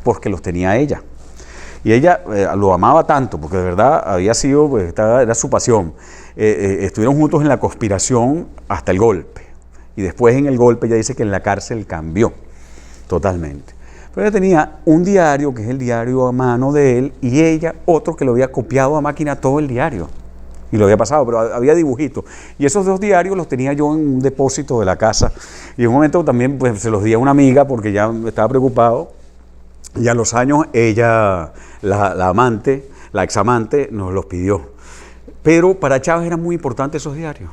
porque los tenía ella. Y ella lo amaba tanto, porque de verdad había sido, pues, era su pasión. Estuvieron juntos en la conspiración hasta el golpe. Y después en el golpe ella dice que en la cárcel cambió totalmente. Pero ella tenía un diario, que es el diario a mano de él, y ella otro que lo había copiado a máquina todo el diario. Y lo había pasado, pero había dibujitos. Y esos 2 diarios los tenía yo en un depósito de la casa. Y en un momento también pues, se los di a una amiga porque ya estaba preocupado. Y a los años ella, la amante, la examante, nos los pidió. Pero para Chávez eran muy importantes esos diarios.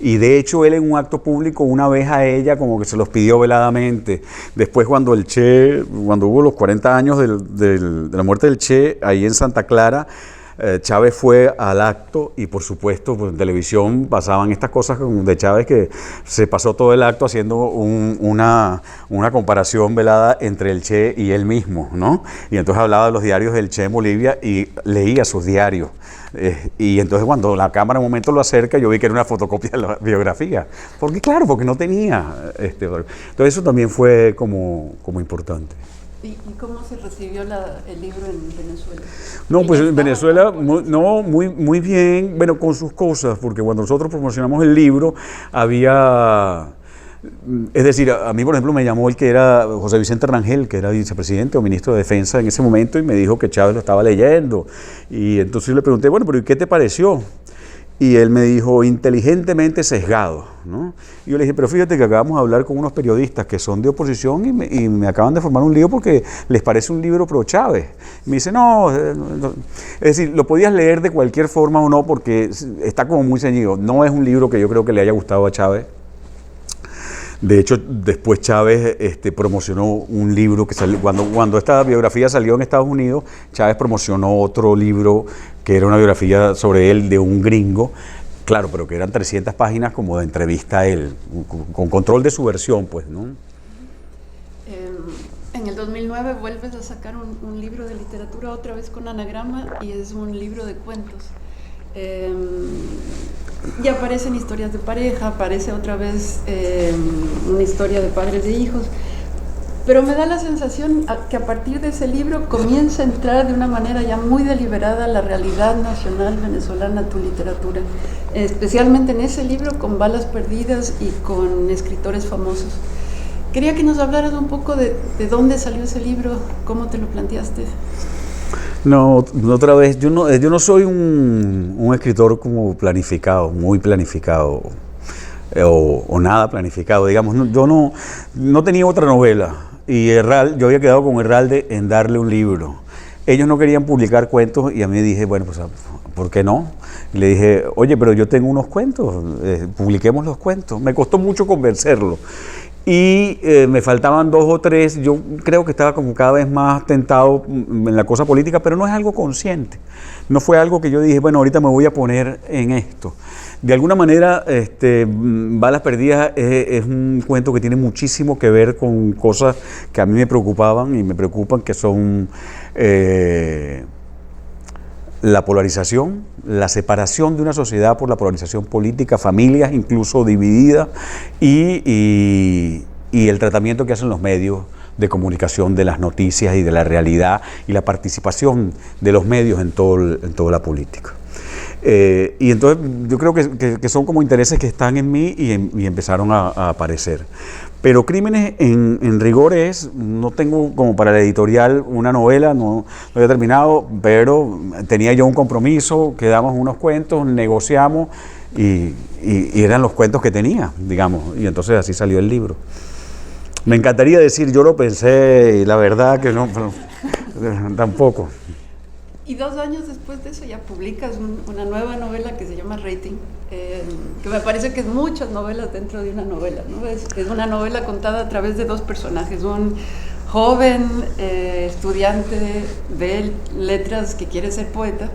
Y de hecho él en un acto público una vez a ella como que se los pidió veladamente. Después cuando hubo los 40 años de la muerte del Che, ahí en Santa Clara, Chávez fue al acto y por supuesto pues, en televisión pasaban estas cosas de Chávez, que se pasó todo el acto haciendo una comparación velada entre el Che y él mismo, ¿no? Y entonces hablaba de los diarios del Che en Bolivia y leía sus diarios. Y entonces cuando la cámara en un momento lo acerca, yo vi que era una fotocopia de la biografía. Porque no tenía. Entonces eso también fue como importante. ¿Y cómo se recibió el libro en Venezuela? No, pues en Venezuela, muy bien, bueno, con sus cosas, porque cuando nosotros promocionamos el libro, es decir, a mí, por ejemplo, me llamó el que era José Vicente Rangel, que era vicepresidente o ministro de Defensa en ese momento, y me dijo que Chávez lo estaba leyendo. Y entonces yo le pregunté, bueno, pero ¿y qué te pareció? Y él me dijo, inteligentemente sesgado, ¿no? Y yo le dije, pero fíjate que acabamos de hablar con unos periodistas que son de oposición y me acaban de formar un lío porque les parece un libro pro Chávez. Y me dice, no, es decir, lo podías leer de cualquier forma o no porque está como muy ceñido. No es un libro que yo creo que le haya gustado a Chávez. De hecho, después Chávez promocionó un libro que salió, cuando esta biografía salió en Estados Unidos, Chávez promocionó otro libro que era una biografía sobre él de un gringo, claro, pero que eran 300 páginas como de entrevista a él, con control de su versión, pues, ¿no? En el 2009 vuelves a sacar un libro de literatura otra vez con anagrama y es un libro de cuentos. Y aparecen historias de pareja, aparece otra vez una historia de padres e hijos, pero me da la sensación que a partir de ese libro comienza a entrar de una manera ya muy deliberada la realidad nacional venezolana, tu literatura, especialmente en ese libro con Balas Perdidas y con escritores famosos. Quería que nos hablaras un poco de dónde salió ese libro, cómo te lo planteaste. No, otra vez, yo no soy un escritor como planificado, muy planificado, o nada planificado, digamos. Yo no tenía otra novela y yo había quedado con Herralde en darle un libro. Ellos no querían publicar cuentos y a mí dije, bueno, pues ¿por qué no? Y le dije, oye, pero yo tengo unos cuentos, publiquemos los cuentos. Me costó mucho convencerlo. Y me faltaban 2 o 3, yo creo que estaba como cada vez más tentado en la cosa política, pero no es algo consciente, no fue algo que yo dije, bueno, ahorita me voy a poner en esto. De alguna manera, Balas Perdidas es un cuento que tiene muchísimo que ver con cosas que a mí me preocupaban y me preocupan, que son la polarización, la separación de una sociedad por la polarización política, familias incluso divididas y el tratamiento que hacen los medios de comunicación de las noticias y de la realidad y la participación de los medios en toda la política. Y entonces yo creo que son como intereses que están en mí y empezaron a aparecer. Pero Crímenes en rigor no tengo como para la editorial una novela, no había terminado, pero tenía yo un compromiso, quedamos unos cuentos, negociamos y eran los cuentos que tenía, digamos, y entonces así salió el libro. Me encantaría decir, yo lo pensé y la verdad que no, pero, tampoco. Y 2 años después de eso ya publicas una nueva novela que se llama Rating, que me parece que es muchas novelas dentro de una novela, ¿no? Es una novela contada a través de 2 personajes, un joven estudiante de letras que quiere ser poeta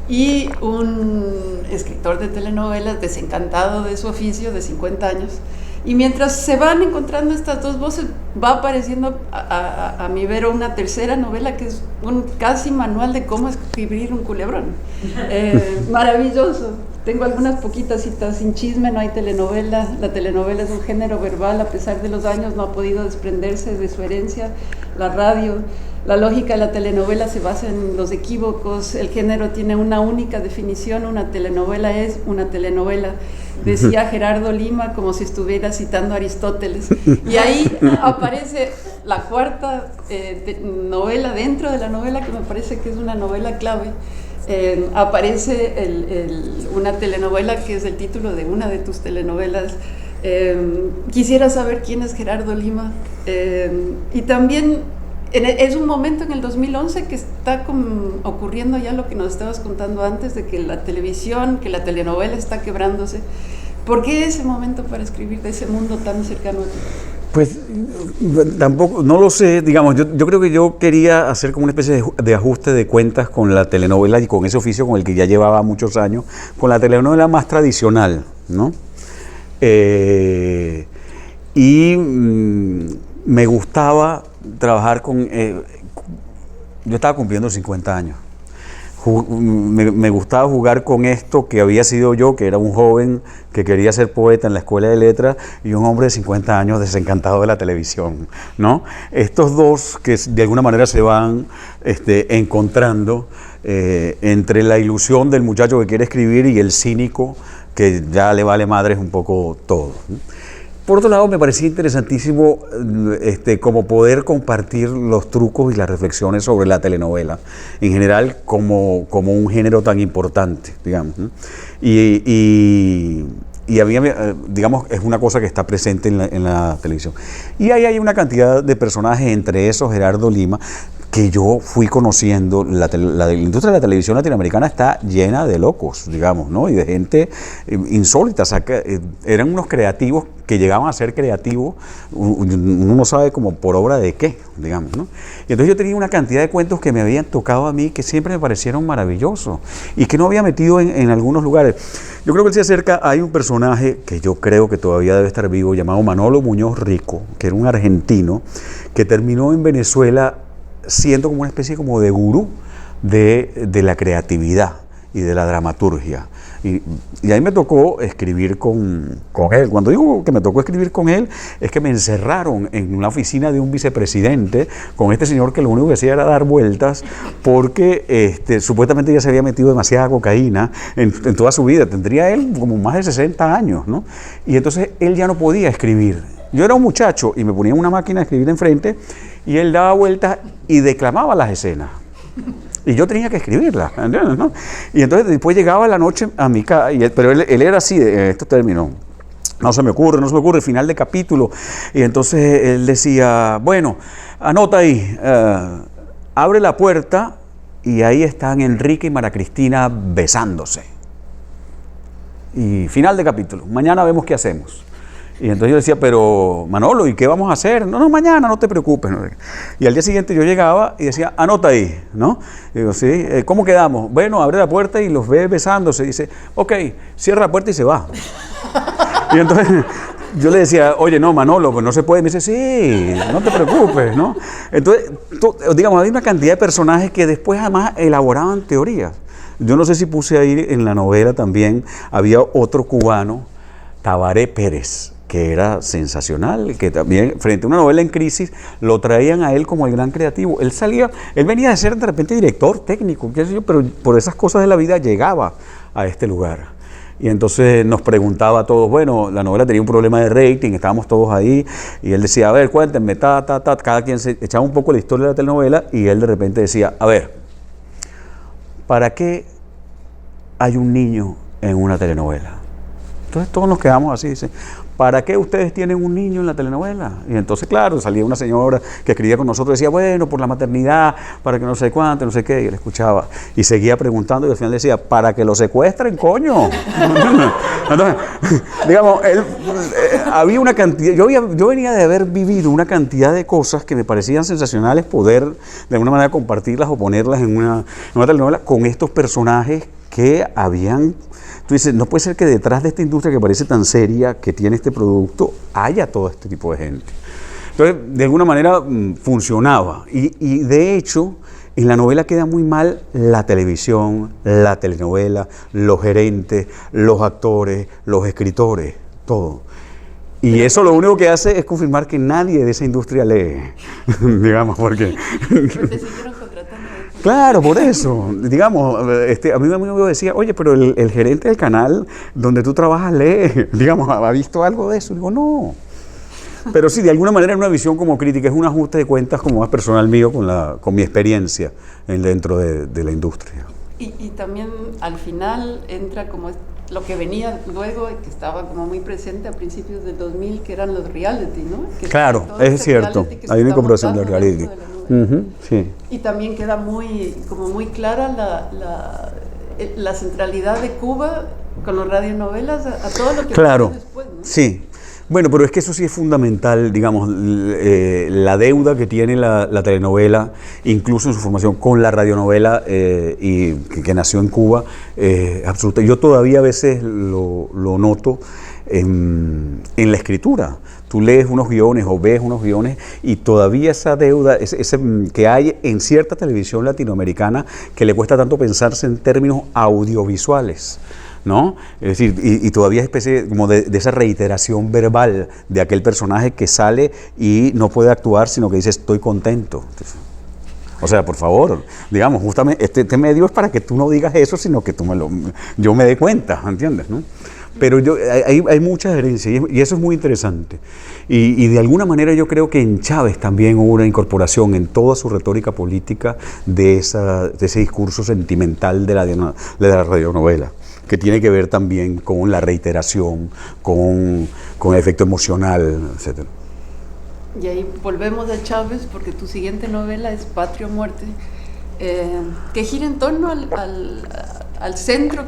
y un escritor de telenovelas desencantado de su oficio de 50 años. Y mientras se van encontrando estas dos voces, va apareciendo a mi ver una tercera novela que es un casi manual de cómo escribir un culebrón. Maravilloso. Tengo algunas poquitas citas. Sin chisme no hay telenovela. La telenovela es un género verbal, a pesar de los años no ha podido desprenderse de su herencia. La radio, la lógica de la telenovela se basa en los equívocos. El género tiene una única definición: una telenovela es una telenovela. Decía Gerardo Lima, como si estuviera citando a Aristóteles. Y ahí aparece la cuarta novela dentro de la novela, que me parece que es una novela clave. Aparece una telenovela que es el título de una de tus telenovelas. Quisiera saber quién es Gerardo Lima. Y también es un momento en el 2011 que está ocurriendo ya lo que nos estabas contando antes, de que la televisión, que la telenovela está quebrándose. ¿Por qué ese momento para escribir de ese mundo tan cercano a ti? Pues tampoco, no lo sé, digamos, yo creo que yo quería hacer como una especie de ajuste de cuentas con la telenovela y con ese oficio con el que ya llevaba muchos años, con la telenovela más tradicional, ¿no? Me gustaba trabajar con... yo estaba cumpliendo 50 años. Me gustaba jugar con esto que había sido yo, que era un joven que quería ser poeta en la escuela de letras, y un hombre de 50 años desencantado de la televisión, ¿no? Estos dos que de alguna manera se van encontrando entre la ilusión del muchacho que quiere escribir y el cínico que ya le vale madres un poco todo, ¿no? Por otro lado, me parecía interesantísimo como poder compartir los trucos y las reflexiones sobre la telenovela, en general como un género tan importante, digamos, ¿no? Y a mí, digamos, es una cosa que está presente en la televisión. Y ahí hay una cantidad de personajes, entre esos Gerardo Lima, que yo fui conociendo. La industria de la televisión latinoamericana está llena de locos, digamos, ¿no? Y de gente insólita. O sea, eran unos creativos que llegaban a ser creativos, uno no sabe como por obra de qué, digamos, ¿no? Y entonces yo tenía una cantidad de cuentos que me habían tocado a mí, que siempre me parecieron maravillosos y que no había metido en algunos lugares. Yo creo que se acerca, hay un personaje que yo creo que todavía debe estar vivo, llamado Manolo Muñoz Rico, que era un argentino que terminó en Venezuela siendo como una especie como de gurú de la creatividad y de la dramaturgia. Y ahí me tocó escribir con él. Cuando digo que me tocó escribir con él, es que me encerraron en una oficina de un vicepresidente con este señor que lo único que hacía era dar vueltas, porque supuestamente ya se había metido demasiada cocaína en toda su vida. Tendría él como más de 60 años, ¿no? Y entonces él ya no podía escribir. Yo era un muchacho y me ponía una máquina a escribir enfrente y él daba vueltas y declamaba las escenas. Y yo tenía que escribirlas, ¿entiendes, no? Y entonces después llegaba la noche a mi casa, pero él era así, en estos términos: no se me ocurre, final de capítulo. Y entonces él decía, bueno, anota ahí, abre la puerta y ahí están Enrique y María Cristina besándose. Y final de capítulo, mañana vemos qué hacemos. Y entonces yo decía, pero Manolo, ¿y qué vamos a hacer? No, mañana, no te preocupes. Y al día siguiente yo llegaba y decía, anota ahí, ¿no? Y digo, sí, ¿cómo quedamos? Bueno, abre la puerta y los ve besándose. Y dice, ok, cierra la puerta y se va. Y entonces yo le decía, oye, no, Manolo, pues no se puede. Me dice, sí, no te preocupes, ¿no? Entonces, digamos, hay una cantidad de personajes que después además elaboraban teorías. Yo no sé si puse ahí en la novela también, había otro cubano, Tabaré Pérez, que era sensacional, que también frente a una novela en crisis lo traían a él como el gran creativo. Él venía de ser de repente director técnico, qué sé yo, pero por esas cosas de la vida llegaba a este lugar. Y entonces nos preguntaba a todos, bueno, la novela tenía un problema de rating, estábamos todos ahí, y él decía, a ver, cuéntenme, cada quien se echaba un poco la historia de la telenovela, y él de repente decía, a ver, ¿para qué hay un niño en una telenovela? Entonces todos nos quedamos así, dice, ¿para qué ustedes tienen un niño en la telenovela? Y entonces, claro, salía una señora que escribía con nosotros y decía, bueno, por la maternidad, para que no sé cuánto, no sé qué, y él escuchaba. Y seguía preguntando y al final decía, para que lo secuestren, coño. Entonces, digamos, había una cantidad, yo venía de haber vivido una cantidad de cosas que me parecían sensacionales, poder de alguna manera compartirlas o ponerlas en una telenovela con estos personajes que habían... Tú dices, no puede ser que detrás de esta industria que parece tan seria, que tiene este producto, haya todo este tipo de gente. Entonces, de alguna manera funcionaba. Y de hecho, en la novela queda muy mal la televisión, la telenovela, los gerentes, los actores, los escritores, todo. Y eso lo único que hace es confirmar que nadie de esa industria lee, digamos, porque... Pero te siguieron contratando. Claro, por eso. Digamos, a mí un amigo decía, oye, pero el gerente del canal donde tú trabajas lee, digamos, ¿ha visto algo de eso? Digo, no. Pero sí, de alguna manera es una visión como crítica, es un ajuste de cuentas como más personal mío con mi experiencia dentro de la industria. Y también al final entra como lo que venía luego, que estaba como muy presente a principios del 2000, que eran los reality, ¿no? Que claro, es cierto, hay una incorporación del reality. Sí. Y también queda muy clara la centralidad de Cuba con las radionovelas a todo lo que claro, pasó después, ¿no? Sí. Bueno, pero es que eso sí es fundamental, digamos, la deuda que tiene la telenovela, incluso en su formación con la radionovela y que nació en Cuba, absoluta. Yo todavía a veces lo noto en la escritura. Tú lees unos guiones o ves unos guiones y todavía esa deuda ese que hay en cierta televisión latinoamericana que le cuesta tanto pensarse en términos audiovisuales, ¿no? Es decir, y todavía es especie como de esa reiteración verbal de aquel personaje que sale y no puede actuar, sino que dice estoy contento. Entonces, o sea, por favor, digamos, justamente este medio es para que tú no digas eso, sino que yo me dé cuenta, ¿entiendes? ¿No? Pero hay mucha herencia y eso es muy interesante. Y de alguna manera yo creo que en Chávez también hubo una incorporación en toda su retórica política de ese discurso sentimental de la radionovela, que tiene que ver también con la reiteración, con el efecto emocional, etc. Y ahí volvemos a Chávez, porque tu siguiente novela es Patria o Muerte, que gira en torno al centro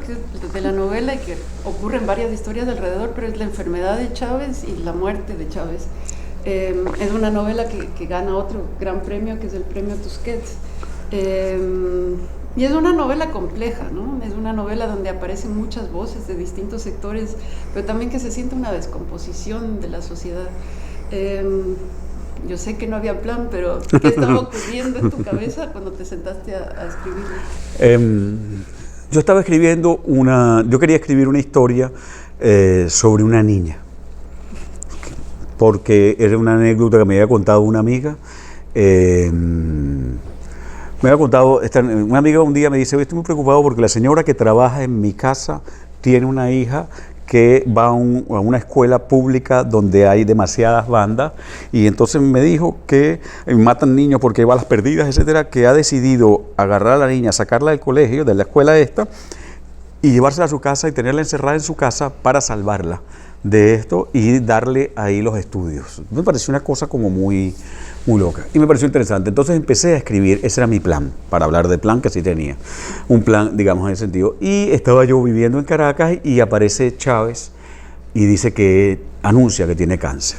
de la novela y que ocurren varias historias alrededor, pero es la enfermedad de Chávez y la muerte de Chávez. Es una novela que gana otro gran premio, que es el premio Tusquets. Y es una novela compleja, ¿no? Es una novela donde aparecen muchas voces de distintos sectores, pero también que se siente una descomposición de la sociedad. Yo sé que no había plan, pero ¿qué estaba ocurriendo en tu cabeza cuando te sentaste a escribir? Yo estaba escribiendo yo quería escribir una historia sobre una niña, porque era una anécdota que me había contado una amiga. Me había contado, una amiga un día me dice, estoy muy preocupado porque la señora que trabaja en mi casa tiene una hija que va a una escuela pública donde hay demasiadas bandas, y entonces me dijo que matan niños porque hay balas perdidas, etcétera, que ha decidido agarrar a la niña, sacarla del colegio, de la escuela esta, y llevársela a su casa y tenerla encerrada en su casa para salvarla de esto y darle ahí los estudios. Me pareció una cosa como muy loca y me pareció interesante. Entonces empecé a escribir, ese era mi plan, para hablar de plan que sí tenía, un plan, digamos, en ese sentido. Y estaba yo viviendo en Caracas y aparece Chávez y dice que anuncia que tiene cáncer.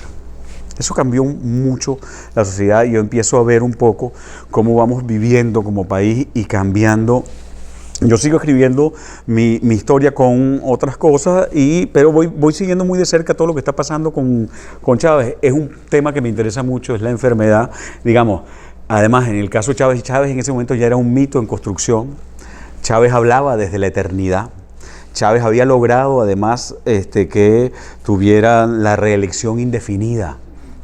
Eso cambió mucho la sociedad y yo empiezo a ver un poco cómo vamos viviendo como país y cambiando. Yo sigo escribiendo mi historia con otras cosas, pero voy siguiendo muy de cerca todo lo que está pasando con Chávez. Es un tema que me interesa mucho, es la enfermedad. Digamos, además, en el caso de Chávez en ese momento ya era un mito en construcción. Chávez hablaba desde la eternidad. Chávez había logrado, además, que tuviera la reelección indefinida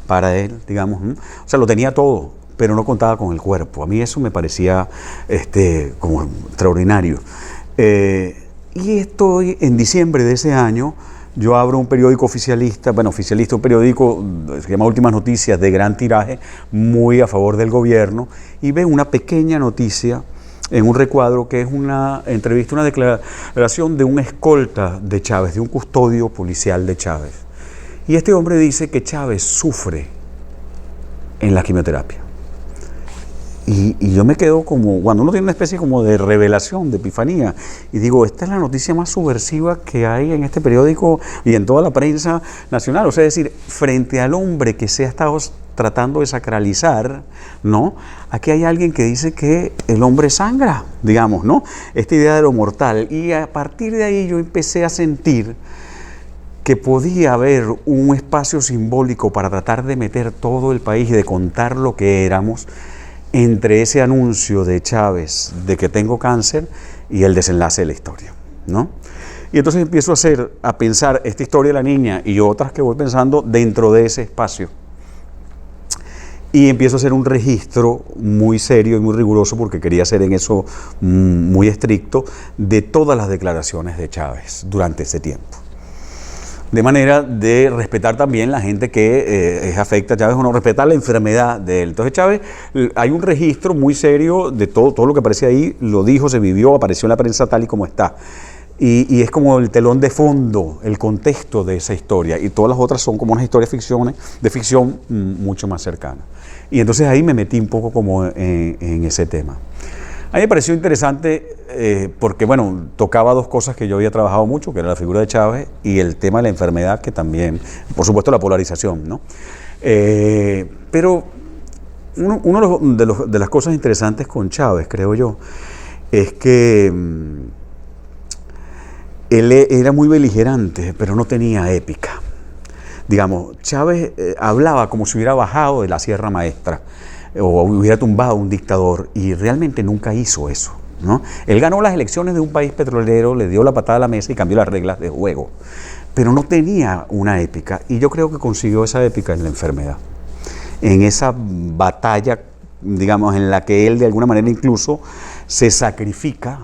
para él, digamos. O sea, lo tenía todo, pero no contaba con el cuerpo. A mí eso me parecía como extraordinario. Y estoy en diciembre de ese año, yo abro un periódico oficialista, un periódico que se llama Últimas Noticias, de gran tiraje, muy a favor del gobierno, y veo una pequeña noticia en un recuadro que es una entrevista, una declaración de un escolta de Chávez, de un custodio policial de Chávez. Y este hombre dice que Chávez sufre en la quimioterapia. Y yo me quedo como, cuando uno tiene una especie como de revelación, de epifanía, y digo, esta es la noticia más subversiva que hay en este periódico y en toda la prensa nacional. O sea, es decir, frente al hombre que se ha estado tratando de sacralizar, ¿no? Aquí hay alguien que dice que el hombre sangra, digamos, ¿no? Esta idea de lo mortal. Y a partir de ahí yo empecé a sentir que podía haber un espacio simbólico para tratar de meter todo el país y de contar lo que éramos entre ese anuncio de Chávez de que tengo cáncer y el desenlace de la historia, ¿no? Y entonces empiezo a pensar esta historia de la niña y otras que voy pensando dentro de ese espacio. Y empiezo a hacer un registro muy serio y muy riguroso, porque quería hacer en eso muy estricto, de todas las declaraciones de Chávez durante ese tiempo. De manera de respetar también la gente que afecta a Chávez o no, respetar la enfermedad de él. Entonces Chávez, hay un registro muy serio de todo lo que aparece ahí, lo dijo, se vivió, apareció en la prensa tal y como está. Y es como el telón de fondo, el contexto de esa historia. Y todas las otras son como unas historias de ficción mucho más cercanas. Y entonces ahí me metí un poco como en ese tema. A mí me pareció interesante porque, bueno, tocaba dos cosas que yo había trabajado mucho, que era la figura de Chávez y el tema de la enfermedad, que también, por supuesto, la polarización, ¿no? Pero uno de las cosas interesantes con Chávez, creo yo, es que él era muy beligerante, pero no tenía épica. Digamos, Chávez hablaba como si hubiera bajado de la Sierra Maestra o hubiera tumbado a un dictador, y realmente nunca hizo eso, ¿no? Él ganó las elecciones de un país petrolero, le dio la patada a la mesa y cambió las reglas de juego, pero no tenía una épica, y yo creo que consiguió esa épica en la enfermedad, en esa batalla, digamos, en la que él de alguna manera incluso se sacrifica.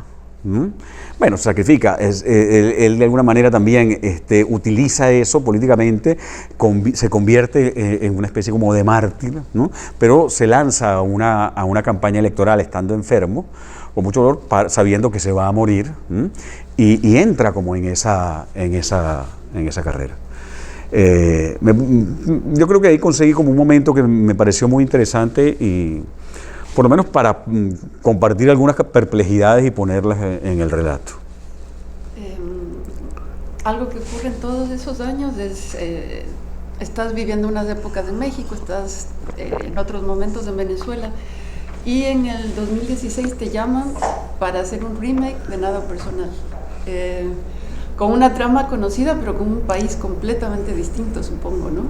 Bueno, se sacrifica, él de alguna manera también utiliza eso políticamente, se convierte en una especie como de mártir, ¿no? Pero se lanza a una campaña electoral estando enfermo, con mucho dolor, sabiendo que se va a morir, y entra como en esa carrera. Yo creo que ahí conseguí como un momento que me pareció muy interesante, y por lo menos para compartir algunas perplejidades y ponerlas en el relato. Algo que ocurre en todos esos años es, estás viviendo unas épocas en México, estás en otros momentos en Venezuela, y en el 2016 te llaman para hacer un remake de Nada Personal, con una trama conocida, pero con un país completamente distinto, supongo, ¿no?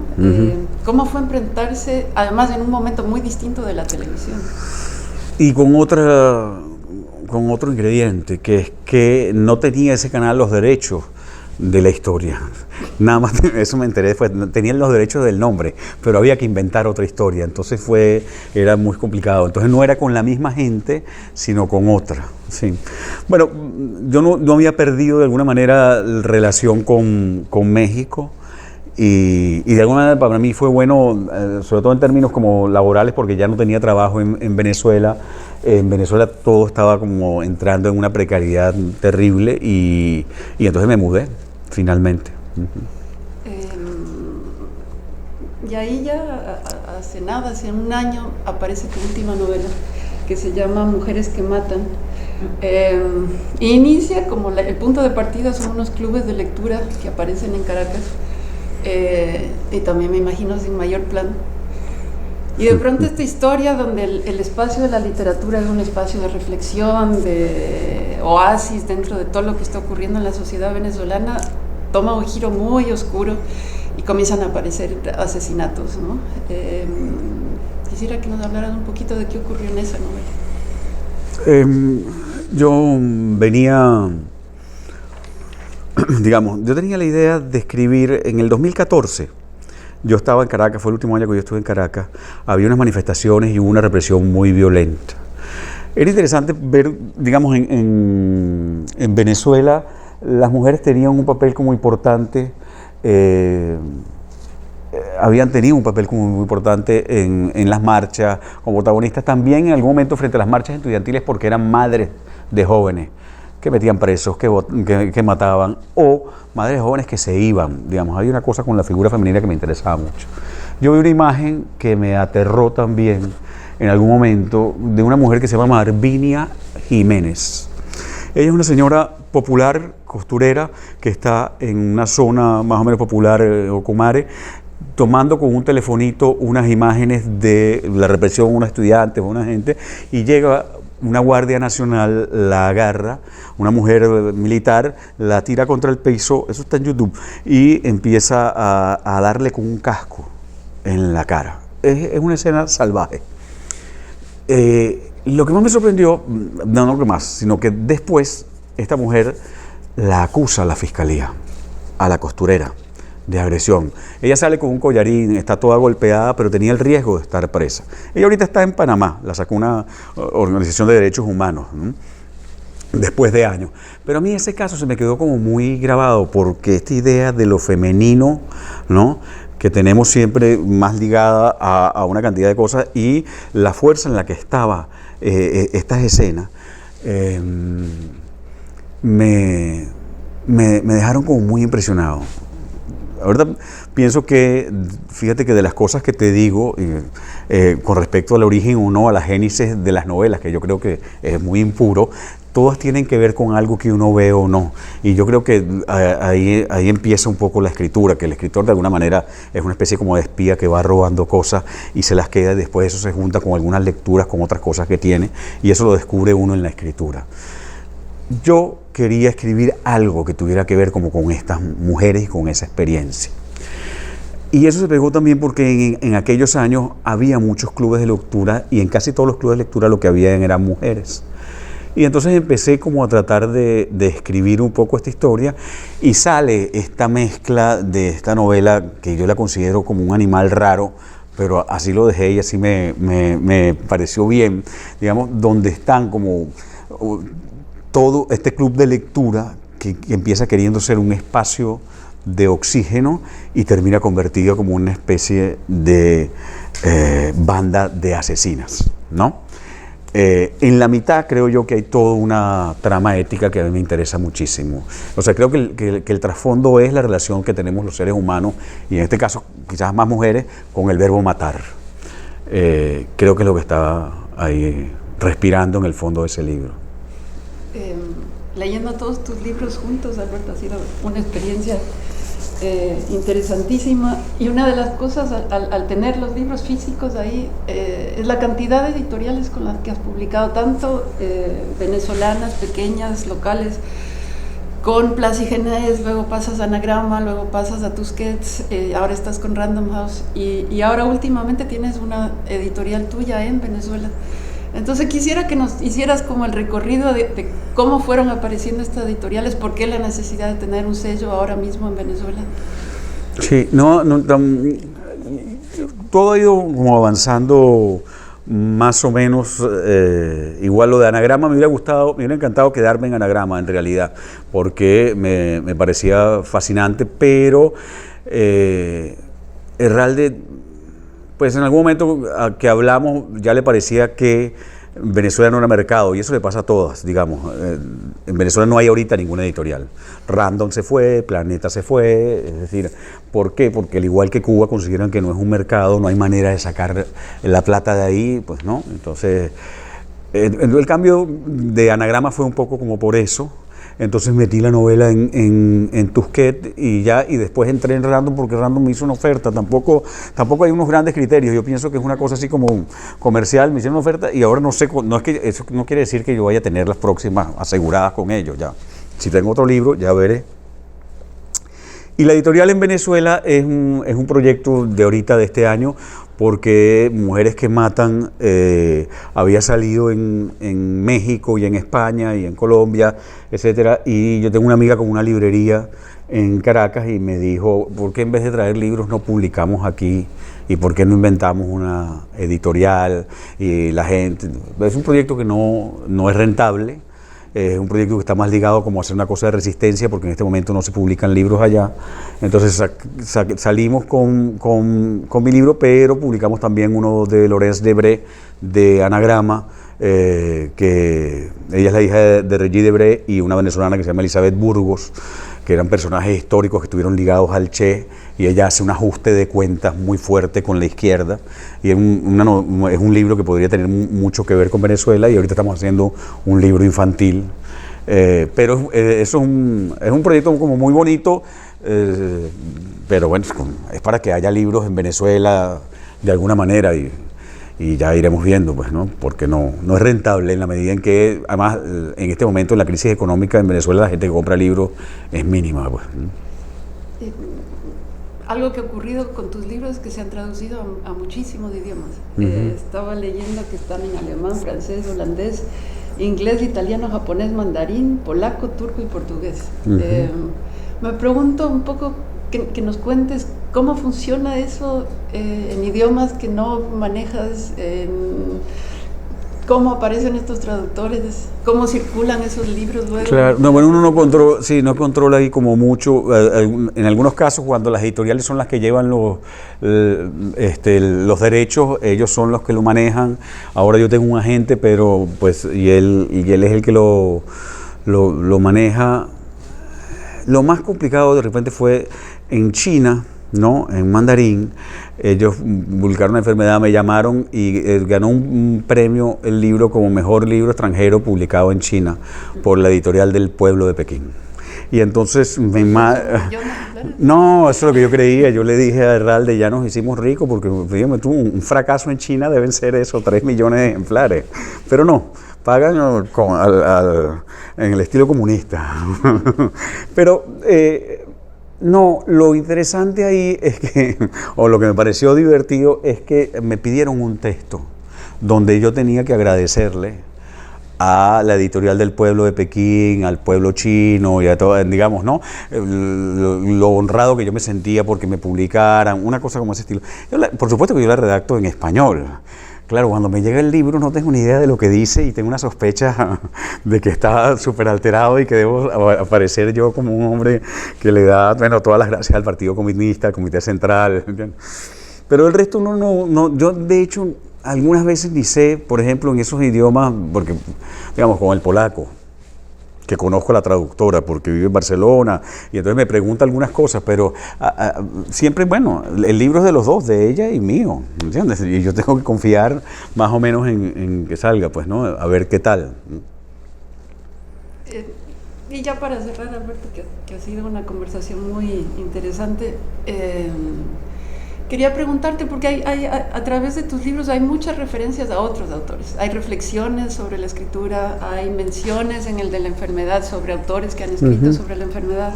¿Cómo fue enfrentarse, además en un momento muy distinto de la televisión? Y con otro ingrediente, que es que no tenía ese canal los derechos de la historia. Nada más, eso me enteré después, tenían los derechos del nombre, pero había que inventar otra historia, entonces era muy complicado. Entonces no era con la misma gente, sino con otra. Sí. Bueno, yo no había perdido de alguna manera relación con México, y de alguna manera para mí fue bueno, sobre todo en términos como laborales, porque ya no tenía trabajo en Venezuela. En Venezuela todo estaba como entrando en una precariedad terrible, y entonces me mudé finalmente. Y ahí ya hace un año aparece tu última novela, que se llama Mujeres que Matan. Inicia como el punto de partida son unos clubes de lectura que aparecen en Caracas, y también me imagino sin mayor plan. Y de pronto esta historia donde el espacio de la literatura es un espacio de reflexión, de oasis dentro de todo lo que está ocurriendo en la sociedad venezolana, toma un giro muy oscuro y comienzan a aparecer asesinatos, ¿no? Quisiera que nos hablaran un poquito de qué ocurrió en esa novela. Yo venía, digamos, yo tenía la idea de escribir en el 2014. Yo estaba en Caracas, fue el último año que yo estuve en Caracas, había unas manifestaciones y hubo una represión muy violenta. Era interesante ver, digamos, en Venezuela las mujeres tenían un papel como importante, habían tenido un papel como muy importante en las marchas, como protagonistas también en algún momento frente a las marchas estudiantiles, porque eran madres de jóvenes que metían presos, que mataban, o madres jóvenes que se iban, digamos. Hay una cosa con la figura femenina que me interesaba mucho. Yo vi una imagen que me aterró también en algún momento, de una mujer que se llama Marvinia Jiménez. Ella es una señora popular, costurera, que está en una zona más o menos popular, Ocumare, tomando con un telefonito unas imágenes de la represión, unos estudiantes, una gente, y llega una guardia nacional, la agarra, una mujer militar, la tira contra el piso, eso está en YouTube, y empieza a darle con un casco en la cara. Es una escena salvaje. Lo que más me sorprendió, no lo que más, sino que después esta mujer la acusa a la fiscalía, a la costurera, de agresión. Ella sale con un collarín, está toda golpeada, pero tenía el riesgo de estar presa. Ella ahorita está en Panamá, la sacó una organización de derechos humanos, ¿no? Después de años. Pero a mí ese caso se me quedó como muy grabado, porque esta idea de lo femenino, ¿no?, que tenemos siempre más ligada a una cantidad de cosas, y la fuerza en la que estaba estas escenas, me dejaron como muy impresionado. Ahorita pienso que, fíjate que de las cosas que te digo con respecto al origen o no, a la génesis de las novelas, que yo creo que es muy impuro, todas tienen que ver con algo que uno ve o no. Y yo creo que ahí empieza un poco la escritura, que el escritor de alguna manera es una especie como de espía que va robando cosas y se las queda, y después eso se junta con algunas lecturas, con otras cosas que tiene, y eso lo descubre uno en la escritura. Yo quería escribir algo que tuviera que ver como con estas mujeres y con esa experiencia. Y eso se pegó también porque en aquellos años había muchos clubes de lectura, y en casi todos los clubes de lectura lo que había eran mujeres. Y entonces empecé como a tratar de escribir un poco esta historia, y sale esta mezcla de esta novela que yo la considero como un animal raro, pero así lo dejé y así me pareció bien, digamos, donde están como todo este club de lectura que empieza queriendo ser un espacio de oxígeno y termina convertido como una especie de banda de asesinas, ¿no? En la mitad creo yo que hay toda una trama ética que a mí me interesa muchísimo. O sea, creo que el trasfondo es la relación que tenemos los seres humanos, y en este caso quizás más mujeres, con el verbo matar. Creo que es lo que está ahí respirando en el fondo de ese libro. Leyendo todos tus libros juntos, Alberto, ha sido una experiencia interesantísima, y una de las cosas al tener los libros físicos ahí es la cantidad de editoriales con las que has publicado, tanto venezolanas, pequeñas, locales, con Placigenés, luego pasas a Anagrama, luego pasas a Tusquets, ahora estás con Random House, y ahora últimamente tienes una editorial tuya en Venezuela. Entonces quisiera que nos hicieras como el recorrido de cómo fueron apareciendo estas editoriales, por qué la necesidad de tener un sello ahora mismo en Venezuela. Sí, todo ha ido como avanzando más o menos igual. Lo de Anagrama me hubiera encantado quedarme en Anagrama en realidad, porque me parecía fascinante, pero Herralde, pues en algún momento que hablamos ya le parecía que Venezuela no era mercado, y eso le pasa a todas, digamos. En Venezuela no hay ahorita ninguna editorial. Random se fue, Planeta se fue, es decir, ¿por qué? Porque al igual que Cuba consideran que no es un mercado, no hay manera de sacar la plata de ahí, pues no. Entonces, el cambio de Anagrama fue un poco como por eso. Entonces metí la novela en Tusquets y después entré en Random porque Random me hizo una oferta. Tampoco hay unos grandes criterios. Yo pienso que es una cosa así como comercial. Me hicieron una oferta y ahora no sé, eso no quiere decir que yo vaya a tener las próximas aseguradas con ellos ya. Si tengo otro libro, ya veré. Y la editorial en Venezuela es un proyecto de ahorita, de este año, porque Mujeres que Matan había salido en México y en España y en Colombia, etcétera, y yo tengo una amiga con una librería en Caracas y me dijo, ¿por qué en vez de traer libros no publicamos aquí? ¿Y por qué no inventamos una editorial? Y la gente, es un proyecto que no es rentable. Es un proyecto que está más ligado como a hacer una cosa de resistencia, porque en este momento no se publican libros allá. Entonces salimos con mi libro, pero publicamos también uno de Laurence Debré, de Anagrama, que ella es la hija de Regis Debré, y una venezolana que se llama Elizabeth Burgos, que eran personajes históricos que estuvieron ligados al Che, y ella hace un ajuste de cuentas muy fuerte con la izquierda, y es un libro que podría tener mucho que ver con Venezuela, y ahorita estamos haciendo un libro infantil, pero eso es un proyecto como muy bonito. pero bueno, es para que haya libros en Venezuela de alguna manera y ya iremos viendo, pues, ¿no? Porque no es rentable en la medida en que, además, en este momento, en la crisis económica en Venezuela, la gente que compra libros es mínima, pues. Algo que ha ocurrido con tus libros es que se han traducido a muchísimos idiomas. Estaba leyendo que están en alemán, francés, holandés, inglés, italiano, japonés, mandarín, polaco, turco y portugués. Me pregunto un poco que nos cuentes cómo funciona eso en idiomas que no manejas, cómo aparecen estos traductores, cómo circulan esos libros luego. Claro, no, bueno, uno no controla ahí como mucho. En algunos casos, cuando las editoriales son las que llevan los derechos, ellos son los que lo manejan. Ahora yo tengo un agente, pero pues y él es el que lo maneja. Lo más complicado de repente fue en China, ¿no? En mandarín. Ellos publicaron una enfermedad, me llamaron y ganó un premio el libro como mejor libro extranjero publicado en China por la editorial del Pueblo de Pekín. Y entonces no, eso es lo que yo creía. Yo le dije a Herralde, ya nos hicimos ricos porque dígame tú, un fracaso en China deben ser eso, 3 millones de ejemplares. Pero no, pagan en el estilo comunista. Pero no, lo interesante ahí es que, o lo que me pareció divertido, es que me pidieron un texto donde yo tenía que agradecerle a la editorial del Pueblo de Pekín, al pueblo chino y a todo, digamos, ¿no? Lo honrado que yo me sentía porque me publicaran, una cosa como ese estilo. Por supuesto que yo la redacto en español. Claro, cuando me llega el libro no tengo ni idea de lo que dice y tengo una sospecha de que está súper alterado y que debo aparecer yo como un hombre que le da, bueno, todas las gracias al Partido Comunista, al Comité Central. Pero el resto no, yo de hecho algunas veces ni sé, por ejemplo, en esos idiomas, porque, digamos, con el polaco, que conozco a la traductora porque vive en Barcelona y entonces me pregunta algunas cosas, pero siempre, bueno, el libro es de los dos, de ella y mío, ¿entiendes? Y yo tengo que confiar más o menos en que salga, pues, ¿no? A ver qué tal. Y ya para cerrar, Alberto, que ha sido una conversación muy interesante, quería preguntarte, porque a través de tus libros hay muchas referencias a otros autores. Hay reflexiones sobre la escritura, hay menciones en el de la enfermedad sobre autores que han escrito sobre la enfermedad.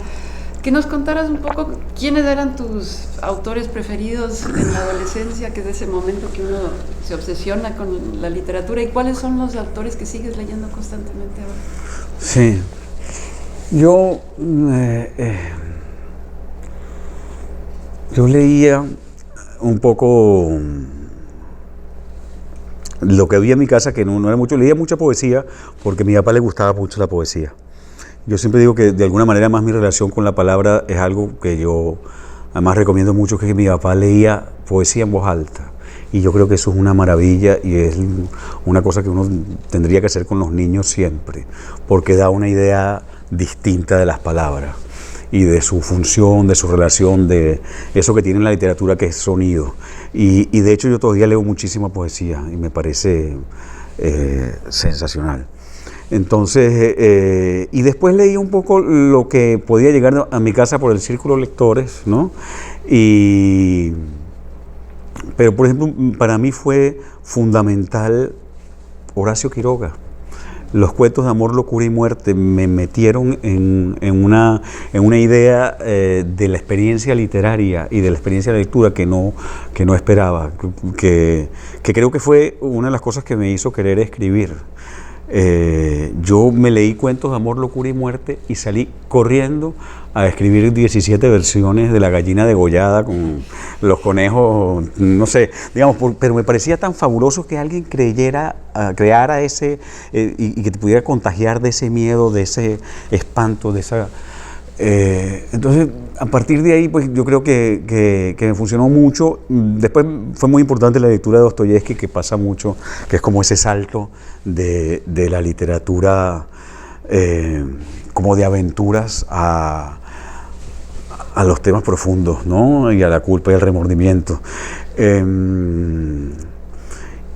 Que nos contaras un poco quiénes eran tus autores preferidos en la adolescencia, que es ese momento que uno se obsesiona con la literatura, y cuáles son los autores que sigues leyendo constantemente ahora. Sí. Yo leía un poco lo que había en mi casa, que no era mucho. Leía mucha poesía porque a mi papá le gustaba mucho la poesía. Yo siempre digo que de alguna manera más mi relación con la palabra es algo que yo además recomiendo mucho, que mi papá leía poesía en voz alta. Y yo creo que eso es una maravilla y es una cosa que uno tendría que hacer con los niños siempre, porque da una idea distinta de las palabras y de su función, de su relación, de eso que tiene la literatura, que es sonido. Y de hecho yo todavía leo muchísima poesía y me parece sensacional. Entonces, y después leí un poco lo que podía llegar a mi casa por el círculo de lectores, ¿no? Pero por ejemplo, para mí fue fundamental Horacio Quiroga. Los cuentos de amor, locura y muerte me metieron en una idea de la experiencia literaria y de la experiencia de lectura que no esperaba, que creo que fue una de las cosas que me hizo querer escribir. Yo me leí cuentos de amor, locura y muerte y salí corriendo a escribir 17 versiones de La gallina degollada con los conejos, no sé, digamos, pero me parecía tan fabuloso que alguien creara ese y que te pudiera contagiar de ese miedo, de ese espanto, de esa... entonces, a partir de ahí, pues yo creo que me funcionó mucho. Después fue muy importante la lectura de Dostoyevski, que pasa mucho, que es como ese salto de la literatura como de aventuras a los temas profundos, ¿no? Y a la culpa y al remordimiento.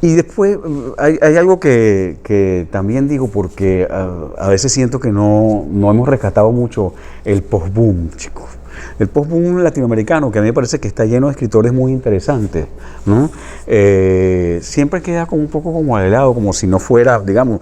Y después hay algo que también digo, porque a veces siento que no hemos rescatado mucho el post-boom, chicos. post-boom latinoamericano, que a mí me parece que está lleno de escritores muy interesantes, ¿no? Siempre queda como un poco como al lado, como si no fuera, digamos,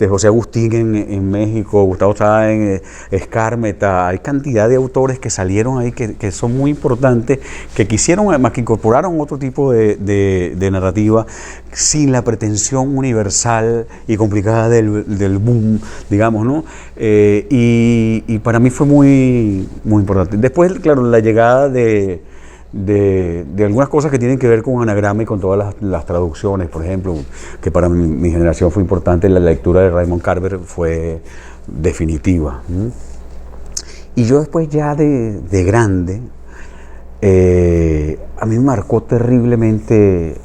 José Agustín en México, Gustavo Sáenz, Skármeta, hay cantidad de autores que salieron ahí que son muy importantes, que quisieron, además que incorporaron otro tipo de narrativa sin la pretensión universal y complicada del boom, digamos, ¿no? Y para mí fue muy, muy importante. Después, claro, la llegada de algunas cosas que tienen que ver con anagrama y con todas las traducciones, por ejemplo, que para mi generación fue importante, la lectura de Raymond Carver fue definitiva. Y yo después ya de grande, a mí me marcó terriblemente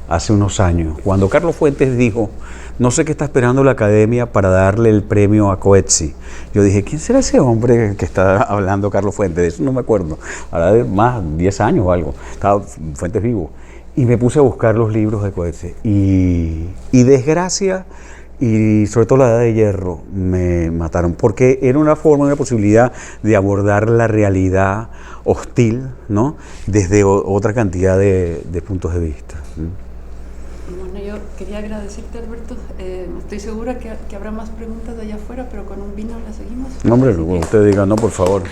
hace unos años, cuando Carlos Fuentes dijo, no sé qué está esperando la academia para darle el premio a Coetzee. Yo dije, ¿quién será ese hombre que está hablando Carlos Fuentes? De eso no me acuerdo. Ahora de más, 10 años o algo. Estaba Fuentes vivo. Y me puse a buscar los libros de Coetzee. Y Desgracia y sobre todo La Edad de Hierro me mataron, porque era una forma, una posibilidad de abordar la realidad hostil, ¿no? Desde otra cantidad de puntos de vista. Bueno, yo quería agradecerte, Alberto. Estoy segura que habrá más preguntas de allá afuera, pero con un vino la seguimos. No, hombre, usted diga, no, por favor.